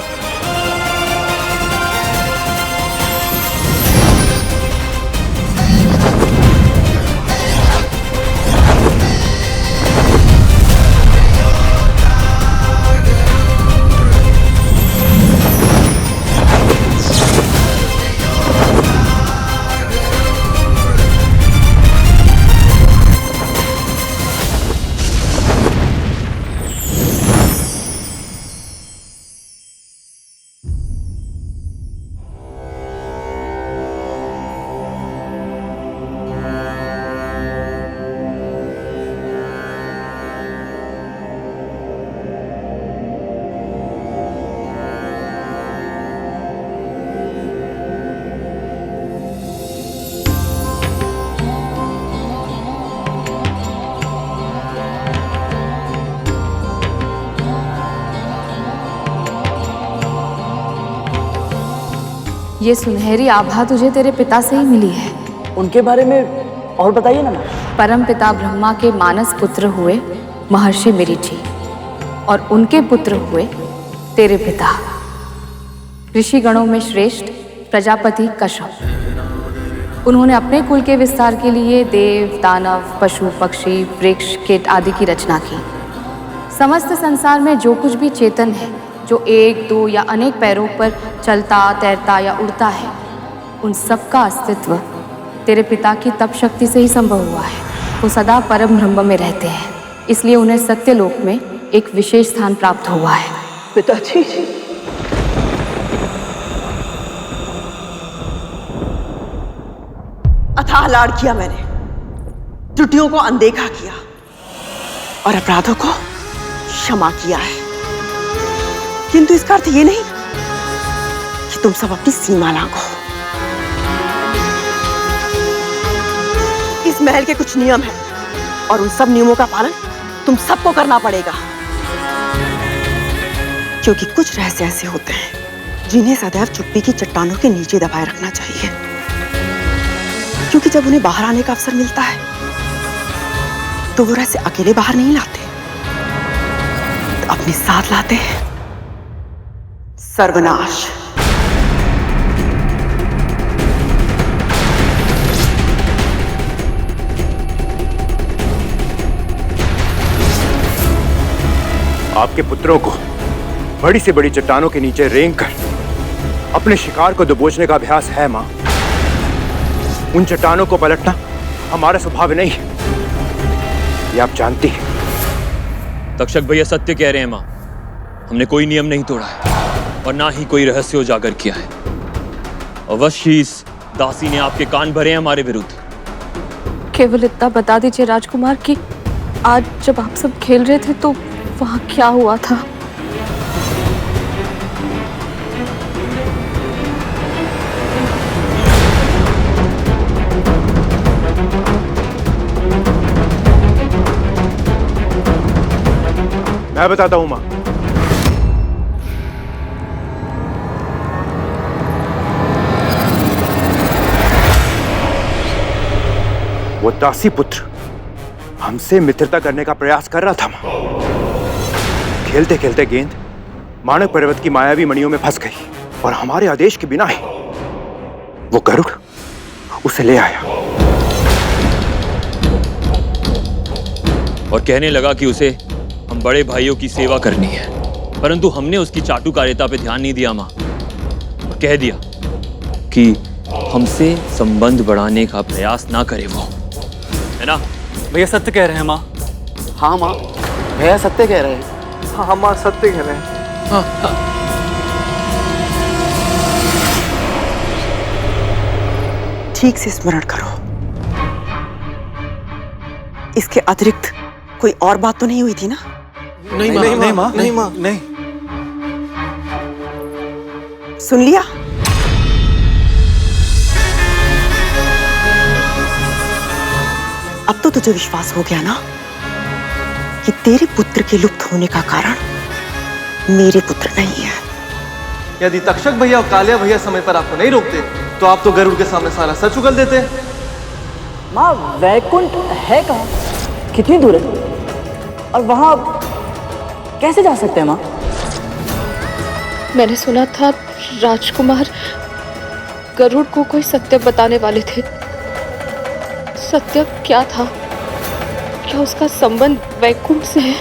ये सुनहरी आभा तुझे तेरे पिता से ही मिली है। उनके बारे में और बताइए ना। परम पिता ब्रह्मा के मानस पुत्र हुए महर्षि मरीचि और उनके पुत्र हुए तेरे पिता ऋषि गणों में श्रेष्ठ प्रजापति कश्यप। उन्होंने अपने कुल के विस्तार के लिए देव, दानव, पशु, पक्षी, वृक्ष, कीट आदि की रचना की। समस्त संसार में जो कुछ भी चेतन है, जो एक, दो या अनेक पैरों पर चलता, तैरता या उड़ता है, उन सब का अस्तित्व तेरे पिता की तप शक्ति से ही संभव हुआ है। वो सदा परम ब्रह्म में रहते हैं, इसलिए उन्हें सत्यलोक में एक विशेष स्थान प्राप्त हुआ है। पिताजी, अथाह लाड़ किया मैंने, त्रुटियों को अनदेखा किया और अपराधों को क्षमा किया है, किंतु इसका अर्थ ये नहीं कि तुम सब अपनी सीमा लांघो। इस महल के कुछ नियम हैं और उन सब नियमों का पालन तुम सबको करना पड़ेगा, क्योंकि कुछ रहस्य ऐसे होते हैं जिन्हें सदैव चुप्पी की चट्टानों के नीचे दबाए रखना चाहिए, क्योंकि जब उन्हें बाहर आने का अवसर मिलता है तो वो रहस्य अकेले बाहर नहीं लाते, तो अपने साथ लाते हैं सर्वनाश। आपके पुत्रों को बड़ी से बड़ी चट्टानों के नीचे रेंग कर अपने शिकार को दबोचने का अभ्यास है मां। उन चट्टानों को पलटना हमारा स्वभाव नहीं है, ये आप जानती हैं। तक्षक भैया सत्य कह रहे हैं मां, हमने कोई नियम नहीं तोड़ा है और ना ही कोई रहस्य उजागर किया है। अवश्य ही इस दासी ने आपके कान भरे हैं हमारे विरुद्ध। केवल इतना बता दीजिए राजकुमार कि आज जब आप सब खेल रहे थे तो वहां क्या हुआ था? मैं बताता हूं मां। वो दासी पुत्र हमसे मित्रता करने का प्रयास कर रहा था मां। खेलते खेलते गेंद मानक पर्वत की मायावी मणियों में फंस गई और हमारे आदेश के बिना ही वो गरुड़ उसे ले आया और कहने लगा कि उसे हम बड़े भाइयों की सेवा करनी है, परंतु हमने उसकी चाटुकारिता पे ध्यान नहीं दिया मां और कह दिया कि हमसे संबंध बढ़ाने का प्रयास ना करे वो, है ना? भैया सत्य कह रहे हैं माँ। हाँ माँ, भैया सत्य कह रहे हैं। हाँ माँ सत्य कह रहे हैं। ठीक से स्मरण करो, इसके अतिरिक्त कोई और बात तो नहीं हुई थी ना? नहीं माँ, नहीं माँ, नहीं माँ, नहीं। सुन लिया? अब तो तुझे विश्वास हो गया ना कि तेरे पुत्र के लुप्त होने का कारण मेरे पुत्र नहीं है। यदि तक्षक भैया और कालिया भैया समय पर आपको नहीं रोकते तो आप तो गरुड़ के सामने सारा सच उगल देते। माँ, वैकुंठ है कहाँ? कितनी दूर है? और वहां कैसे जा सकते हैं माँ? मैंने सुना था राजकुमार गरुड़ को कोई सत्य बताने वाले थे। सत्य क्या था? क्या उसका संबंध वैकुंठ से है?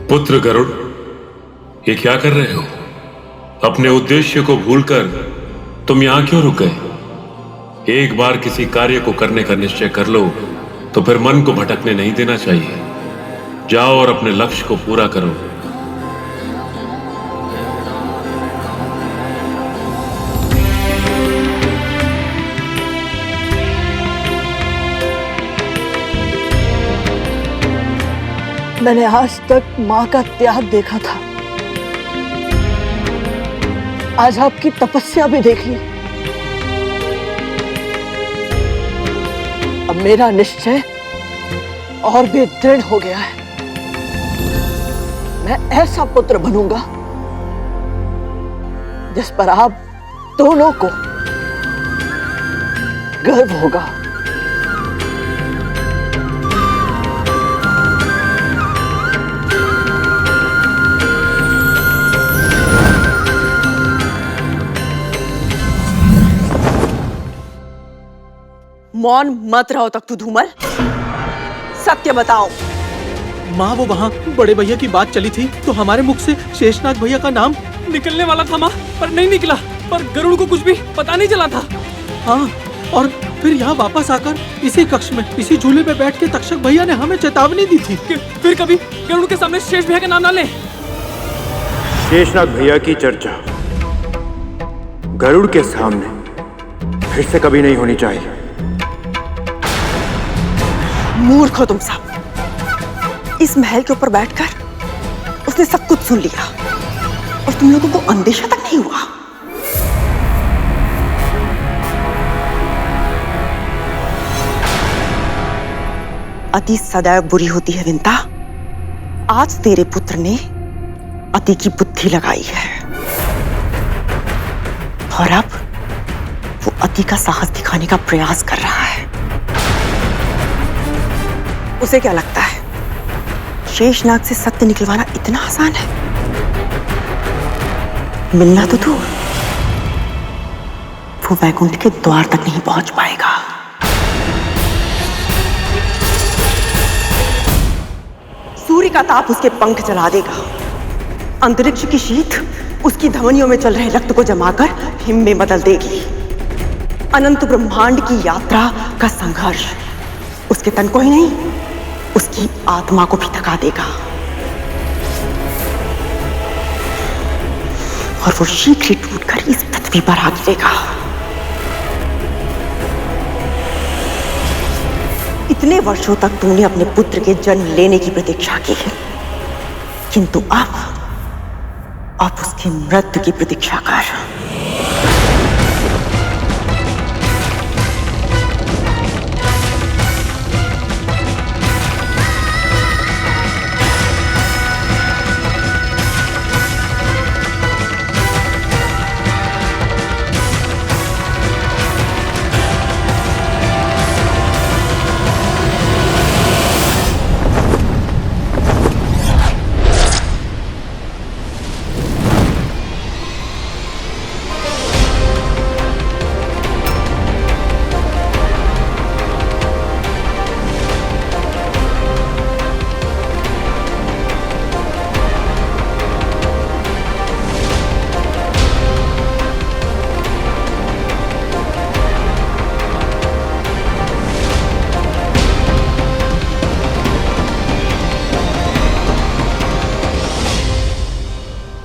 पुत्र गरुड़, ये क्या कर रहे हो? अपने उद्देश्य को भूलकर तुम यहां क्यों रुक गए? एक बार किसी कार्य को करने का निश्चय कर लो तो फिर मन को भटकने नहीं देना चाहिए। जाओ और अपने लक्ष्य को पूरा करो। मैंने आज तक माँ का त्याग देखा था, आज आपकी तपस्या भी देख ली। अब मेरा निश्चय और भी दृढ़ हो गया है। मैं ऐसा पुत्र बनूंगा जिस पर आप दोनों को गर्व होगा। मौन मत रहो तक तू धूमल, सत्य बताओ। माँ, वो वहाँ बड़े भैया की बात चली थी तो हमारे मुख से शेषनाग भैया का नाम निकलने वाला था माँ, पर नहीं निकला। पर गरुड़ को कुछ भी पता नहीं चला था। हाँ, और फिर यहाँ वापस आकर इसी कक्ष में इसी झूले पे बैठ के तक्षक भैया ने हमें चेतावनी दी थी कि फिर कभी गरुड़ के सामने शेष भैया का नाम ना ले। शेषनाग भैया की चर्चा गरुड़ के सामने फिर से कभी नहीं होनी चाहिए। मूर्ख हो तुम सब। इस महल के ऊपर बैठकर उसने सब कुछ सुन लिया और तुम लोगों को अंदेशा तक नहीं हुआ। अति सदैव बुरी होती है विंता। आज तेरे पुत्र ने अति की बुद्धि लगाई है और अब वो अति का साहस दिखाने का प्रयास कर रहा है। उसे क्या लगता है शेषनाग से सत्य निकलवाना इतना आसान है? मिलना तो दूर, वो वैकुंठ के द्वार तक नहीं पहुंच पाएगा। सूर्य का ताप उसके पंख जला देगा, अंतरिक्ष की शीत उसकी धमनियों में चल रहे रक्त को जमाकर हिम में बदल देगी। अनंत ब्रह्मांड की यात्रा का संघर्ष उसके तन को ही नहीं, उसकी आत्मा को भी थका देगा और वो शीघ्र ही टूटकर इस पृथ्वी पर आ गिरेगा। इतने वर्षों तक तूने अपने पुत्र के जन्म लेने की प्रतीक्षा की है, किंतु अब उसकी मृत्यु की प्रतीक्षा कर।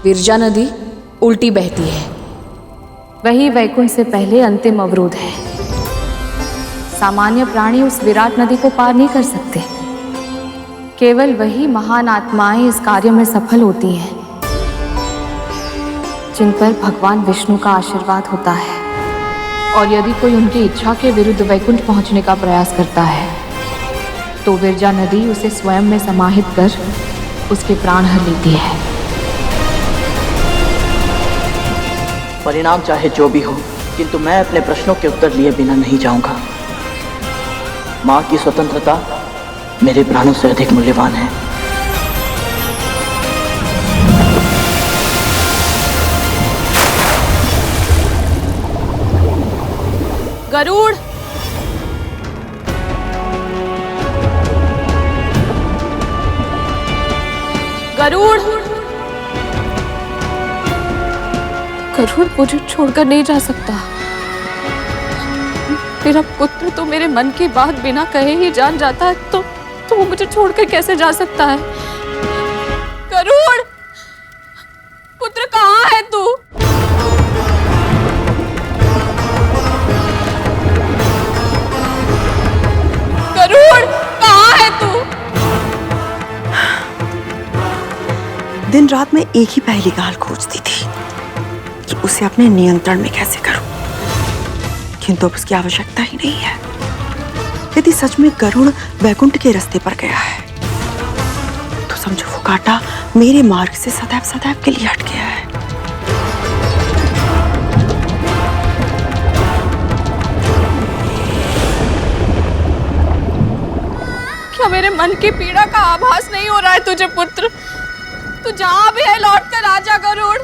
विरजा नदी उल्टी बहती है, वही वैकुंठ से पहले अंतिम अवरोध है। सामान्य प्राणी उस विराट नदी को पार नहीं कर सकते। केवल वही महान आत्माएं इस कार्य में सफल होती हैं जिन पर भगवान विष्णु का आशीर्वाद होता है। और यदि कोई उनकी इच्छा के विरुद्ध वैकुंठ पहुंचने का प्रयास करता है तो विरजा नदी उसे स्वयं में समाहित कर उसके प्राण हर लेती है। परिणाम चाहे जो भी हो, किंतु मैं अपने प्रश्नों के उत्तर लिए बिना नहीं जाऊंगा। मां की स्वतंत्रता मेरे प्राणों से अधिक मूल्यवान है। गरुड़, गरुड़, गरुड़ मुझे छोड़कर नहीं जा सकता। मेरा पुत्र तो मेरे मन की बात बिना कहे ही जान जाता है, तो वो मुझे छोड़कर कैसे जा सकता है? गरुड़, पुत्र कहाँ है तू? गरुड़, कहाँ है तू? दिन रात में एक ही पहली गाल खोजती थी कि उसे अपने नियंत्रण में कैसे करूं, किंतु अब उसकी आवश्यकता ही नहीं है। यदि सच में गरुड़ वैकुंठ के रास्ते पर गया है तो समझो वो कांटा मेरे मार्ग से सदैव सदैव के लिए हट गया है। क्या मेरे मन की पीड़ा का आभास नहीं हो रहा है तुझे पुत्र? तू जहां भी है लौट कर आजा गरुड़।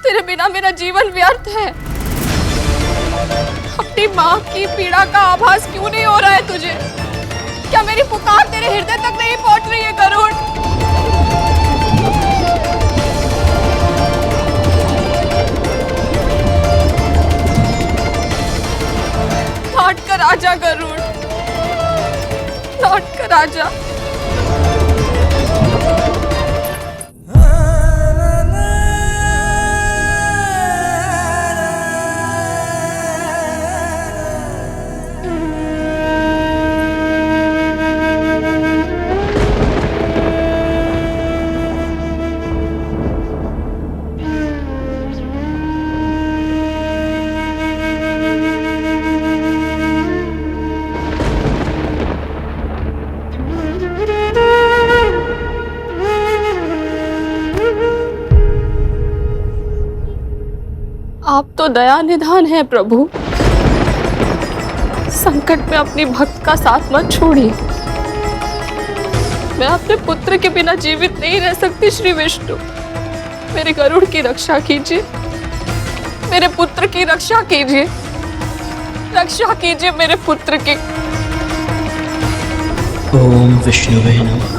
तेरे बिना मेरा जीवन व्यर्थ है। अपनी माँ की पीड़ा का आभास क्यों नहीं हो रहा है तुझे? क्या मेरी पुकार तेरे हृदय तक नहीं पहुंच रही है गरुड़? लौट कर आजा गरुड़, लौट कर आजा। आप तो दया निधान है प्रभु, संकट में अपनी भक्त का साथ मत छोड़िए। मैं अपने पुत्र के बिना जीवित नहीं रह सकती। श्री विष्णु, मेरे गरुड़ की रक्षा कीजिए, मेरे पुत्र की रक्षा कीजिए, रक्षा कीजिए मेरे पुत्र की। ओम विष्णुवे नमः।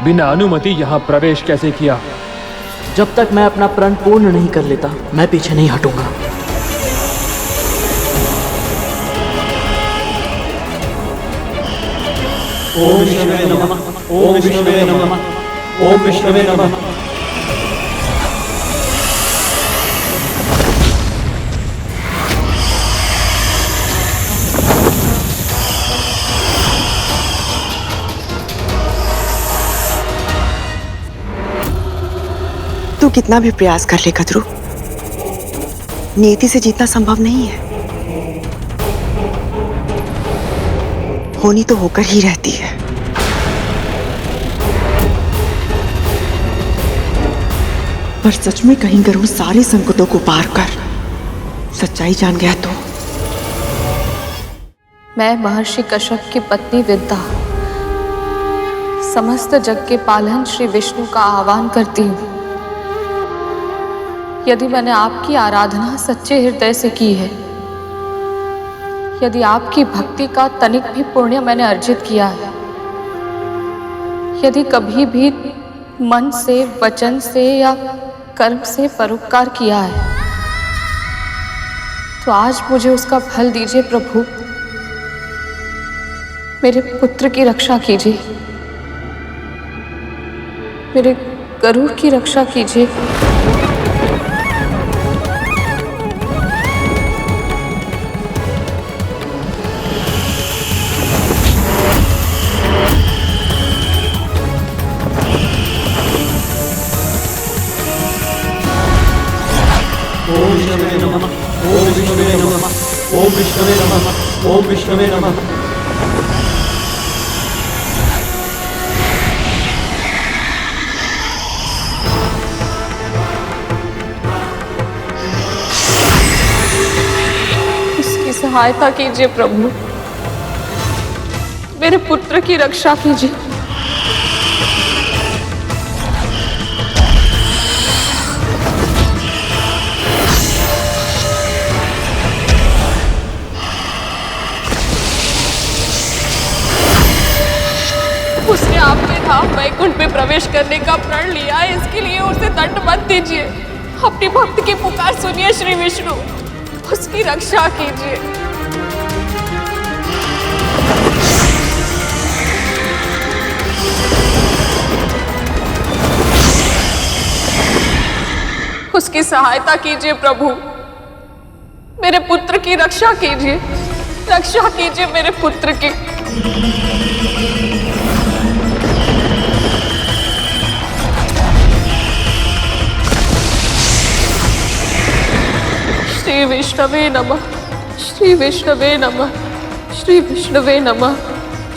बिना अनुमति यहाँ प्रवेश कैसे किया? जब तक मैं अपना प्रण पूर्ण नहीं कर लेता, मैं पीछे नहीं हटूंगा। ओम विष्णुवे नमः, ओम विष्णुवे नमः, ओम विष्णुवे नमः। तू कितना भी प्रयास कर ले कद्रू, नियति से जीतना संभव नहीं है। होनी तो होकर ही रहती है। पर सच में कहीं गरुड़ सारे संकटों को पार कर सच्चाई जान गया तो? मैं महर्षि कश्यप की पत्नी विद्या समस्त जग के पालन श्री विष्णु का आह्वान करती हूँ। यदि मैंने आपकी आराधना सच्चे हृदय से की है, यदि आपकी भक्ति का तनिक भी पुण्य मैंने अर्जित किया है, यदि कभी भी मन से, वचन से या कर्म से परोपकार किया है, तो आज मुझे उसका फल दीजिए प्रभु। मेरे पुत्र की रक्षा कीजिए, मेरे गरुड़ की रक्षा कीजिए। ओम विष्णुवे नमः, ओम विष्णुवे नमः, ओम विष्णुवे नमः, ओम विष्णुवे नमः। उसकी सहायता कीजिए प्रभु, मेरे पुत्र की रक्षा कीजिए। उसने आपके धाम वैकुंठ में प्रवेश करने का प्रण लिया है, इसके लिए उसे दंड मत दीजिए। अपनी भक्त की पुकार सुनिए श्री विष्णु, उसकी रक्षा कीजिए। उसकी सहायता कीजिए प्रभु, मेरे पुत्र की रक्षा कीजिए, रक्षा कीजिए मेरे पुत्र की। श्री विष्णवे नमः, श्री विष्णवे नमः, श्री विष्णवे नमः,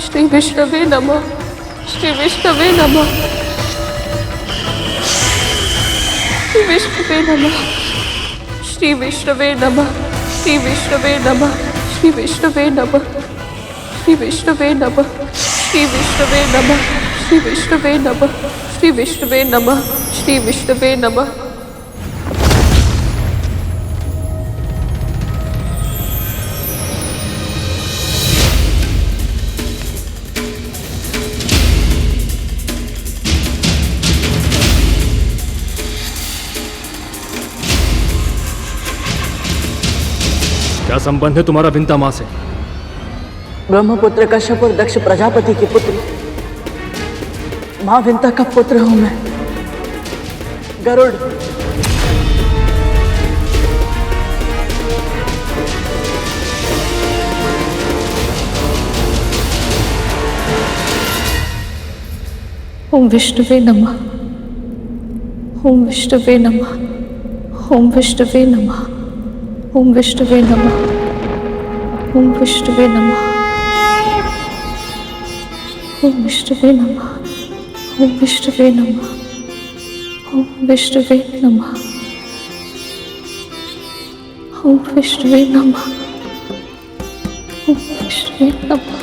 श्री विष्णवे नमः, श्री विष्णवे नमः, श्री विष्णवे नमः, श्री विष्णवे नमः, श्री विष्णवे नमः, श्री विष्णवे नमः, श्री विष्णवे नमः, श्री विष्णवे नमः, श्री विष्णवे नमः, श्री विष्णवे नमः, श्री विष्णवे नमः। क्या संबंध है तुम्हारा विंता माँ से? ब्रह्मपुत्र कश्यप और दक्ष प्रजापति की पुत्री मां विंता का पुत्र हूं मैं, गरुड़। ओम विष्णुवे नमः, ओम विष्णुवे नमः, ओम विष्णुवे नमः, ओम विष्णुवे नमः, ओम विष्णुवे नमः, ओम विष्णुवे नमः, ओम विष्णुवे नमः, ओम विष्णुवे नमः, ओम विष्णुवे नमः, ओम विष्णुवे नमः।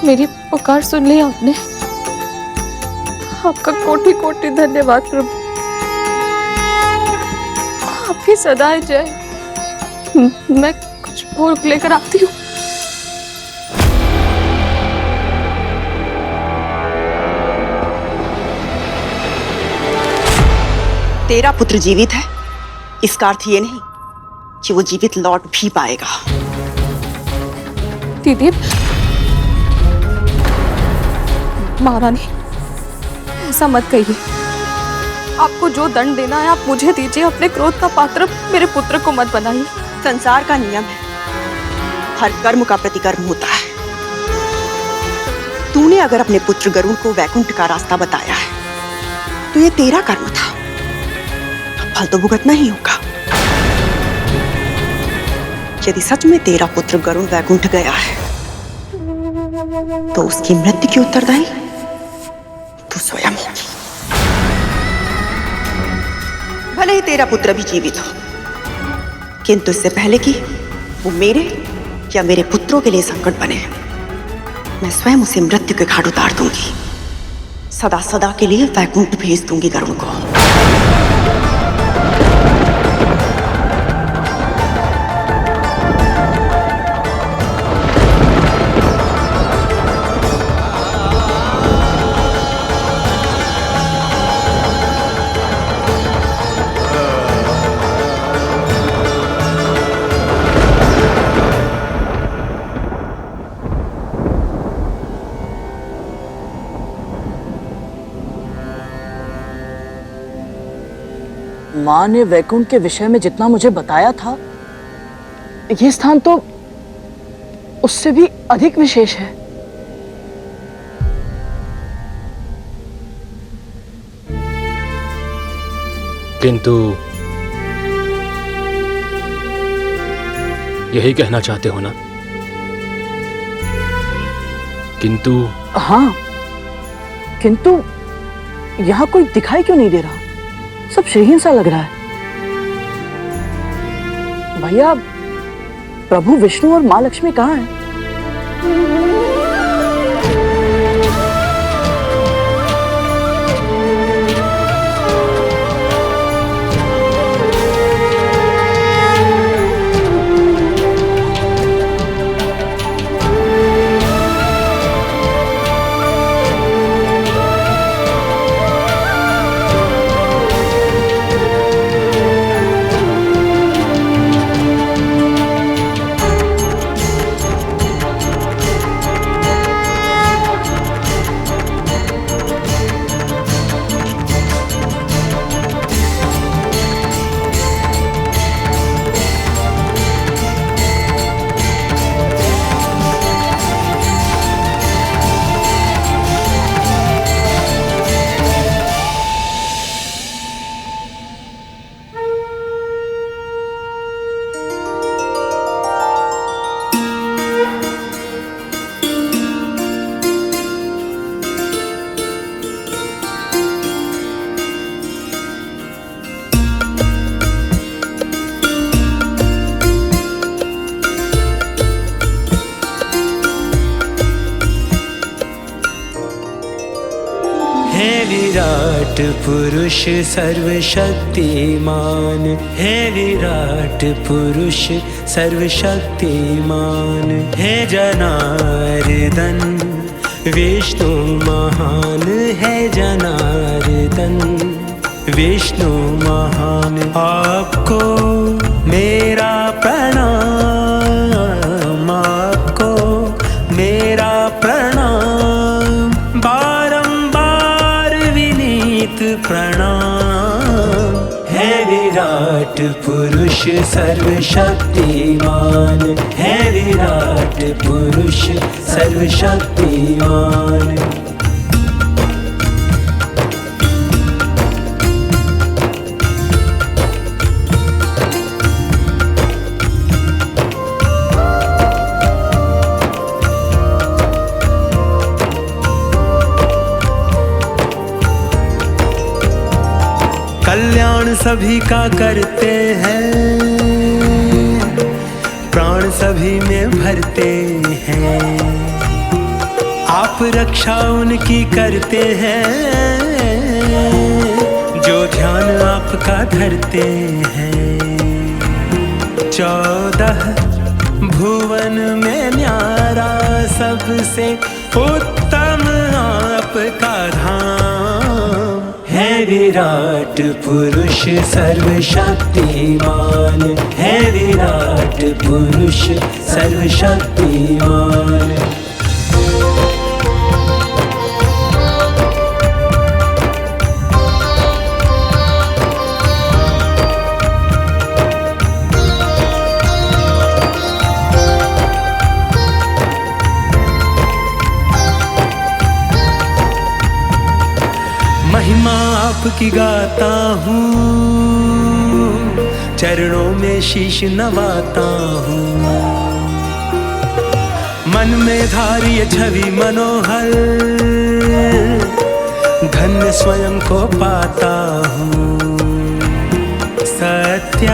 मेरी पुकार सुन ली आपने, आपका कोटि कोटि धन्यवाद प्रभु। आपकी सदाएं जय। मैं कुछ भोग लेकर आती हूँ। तेरा पुत्र जीवित है, इसका अर्थ ये नहीं कि वो जीवित लौट भी पाएगा। दीदी, महारानी ऐसा मत कहिए। आपको जो दंड देना है आप मुझे दीजिए, अपने क्रोध का पात्र मेरे पुत्र को मत बनाइए। संसार का नियम है, हर कर्म का प्रतिकर्म होता है। तूने अगर अपने पुत्र गरुड़ को वैकुंठ का रास्ता बताया है तो ये तेरा कर्म था, फल तो भुगतना ही होगा। यदि सच में तेरा पुत्र गरुड़ वैकुंठ गया है तो उसकी मृत्यु की उत्तरदायी तू स्वयं होगी। भले ही तेरा पुत्र भी जीवित हो, किंतु इससे पहले कि वो मेरे या मेरे पुत्रों के लिए संकट बने, मैं स्वयं उसे मृत्यु के घाट उतार दूंगी। सदा सदा के लिए वैकुंठ भेज दूंगी गरुड़ को। माँ ने वैकुंठ के विषय में जितना मुझे बताया था, ये स्थान तो उससे भी अधिक विशेष है। किंतु यही कहना चाहते हो ना? किंतु हाँ, किंतु यहाँ कोई दिखाई क्यों नहीं दे रहा? सब श्रीहीन सा लग रहा है। भैया, प्रभु विष्णु और माँ लक्ष्मी कहाँ हैं? विराट पुरुष सर्वशक्तिमान, है विराट पुरुष सर्वशक्तिमान, है जनार्दन विष्णु महान, है जनार्दन विष्णु महान। आपको मेरा प्रणाम, आपको मेरा प्रणाम, बारंबार विनीत प्रणाम। है विराट पुरुष सर्वशक्तिमान, है विराट पुरुष सर्वशक्तिमान। कल्याण सभी का करते हैं, प्राण सभी में भरते हैं। आप रक्षा उनकी करते हैं जो ध्यान आपका धरते हैं। 14 भुवन में न्यारा सबसे उत्तम आपका धाम है। विराट पुरुष सर्वशक्तिमान है, विराट पुरुष सर्वशक्तिमान। महिमा आपकी गाता हूँ, चरणों में शीश नवाता हूँ। मन में धारिय छवि मनोहर, धन्य स्वयं को पाता हूँ। सत्य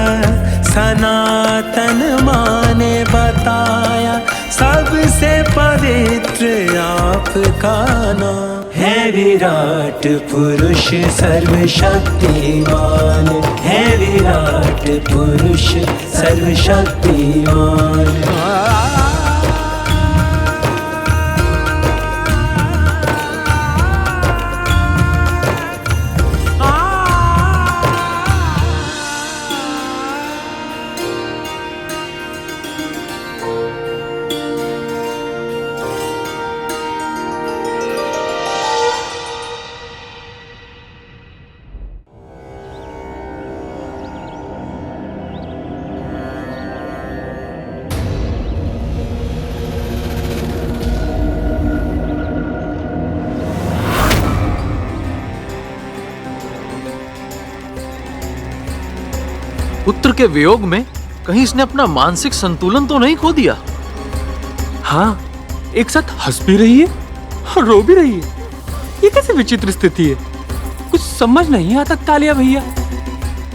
सनातन माने बताया, सबसे पवित्र आपका नाम है। विराट पुरुष सर्वशक्तिमान है, विराट पुरुष सर्वशक्तिमान। पुत्र के वियोग में कहीं इसने अपना मानसिक संतुलन तो नहीं खो दिया? हाँ, एक साथ हंस भी रही है और रो भी रही है। ये कैसे विचित्र स्थिति है, कुछ समझ नहीं आता कालिया भैया।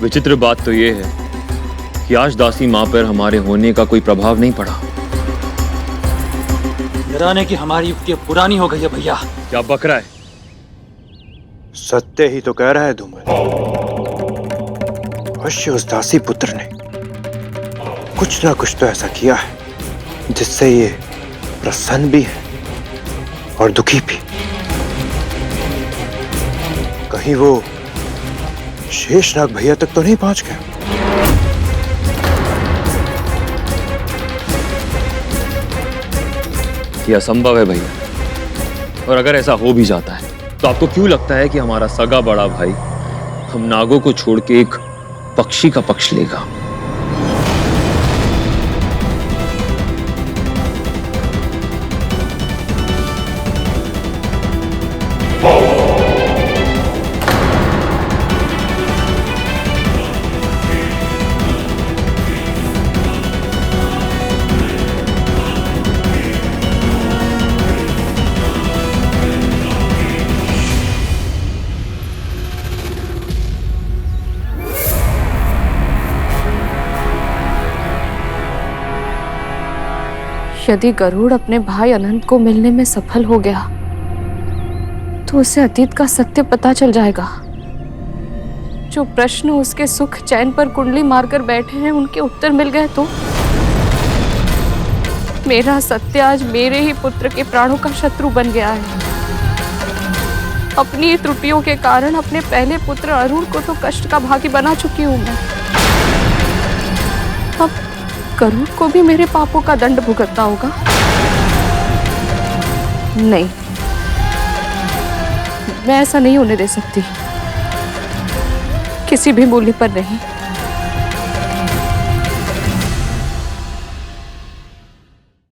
विचित्र बात तो ये है कि आज दासी माँ पर हमारे होने का कोई प्रभाव नहीं पड़ा। डराने की हमारी युक्ति पुरानी हो गई है भैया। क्या बक रहा है? सत्य ही तो कह रहा है धूमल। अवश्य उस दासी पुत्र ने कुछ ना कुछ तो ऐसा किया है जिससे ये प्रसन्न भी है और दुखी भी। कहीं वो शेषनाग भैया तक तो नहीं पहुंच गया? ये असंभव है भैया, और अगर ऐसा हो भी जाता है तो आपको क्यों लगता है कि हमारा सगा बड़ा भाई हम नागों को छोड़ के एक पक्षी का पक्ष लेगा? यदि गरुड़ अपने भाई अनंत को मिलने में सफल हो गया तो उसे अतीत का सत्य पता चल जाएगा। जो प्रश्न उसके सुख चैन पर कुंडली मारकर बैठे हैं उनके उत्तर मिल गए तो मेरा सत्य आज मेरे ही पुत्र के प्राणों का शत्रु बन गया है। अपनी त्रुटियों के कारण अपने पहले पुत्र अरुण को तो कष्ट का भागी बना चुकी हूं मैं। अब गरुड़ को भी मेरे पापों का दंड भुगतना होगा। नहीं, मैं ऐसा नहीं होने दे सकती, किसी भी मूल्य पर नहीं।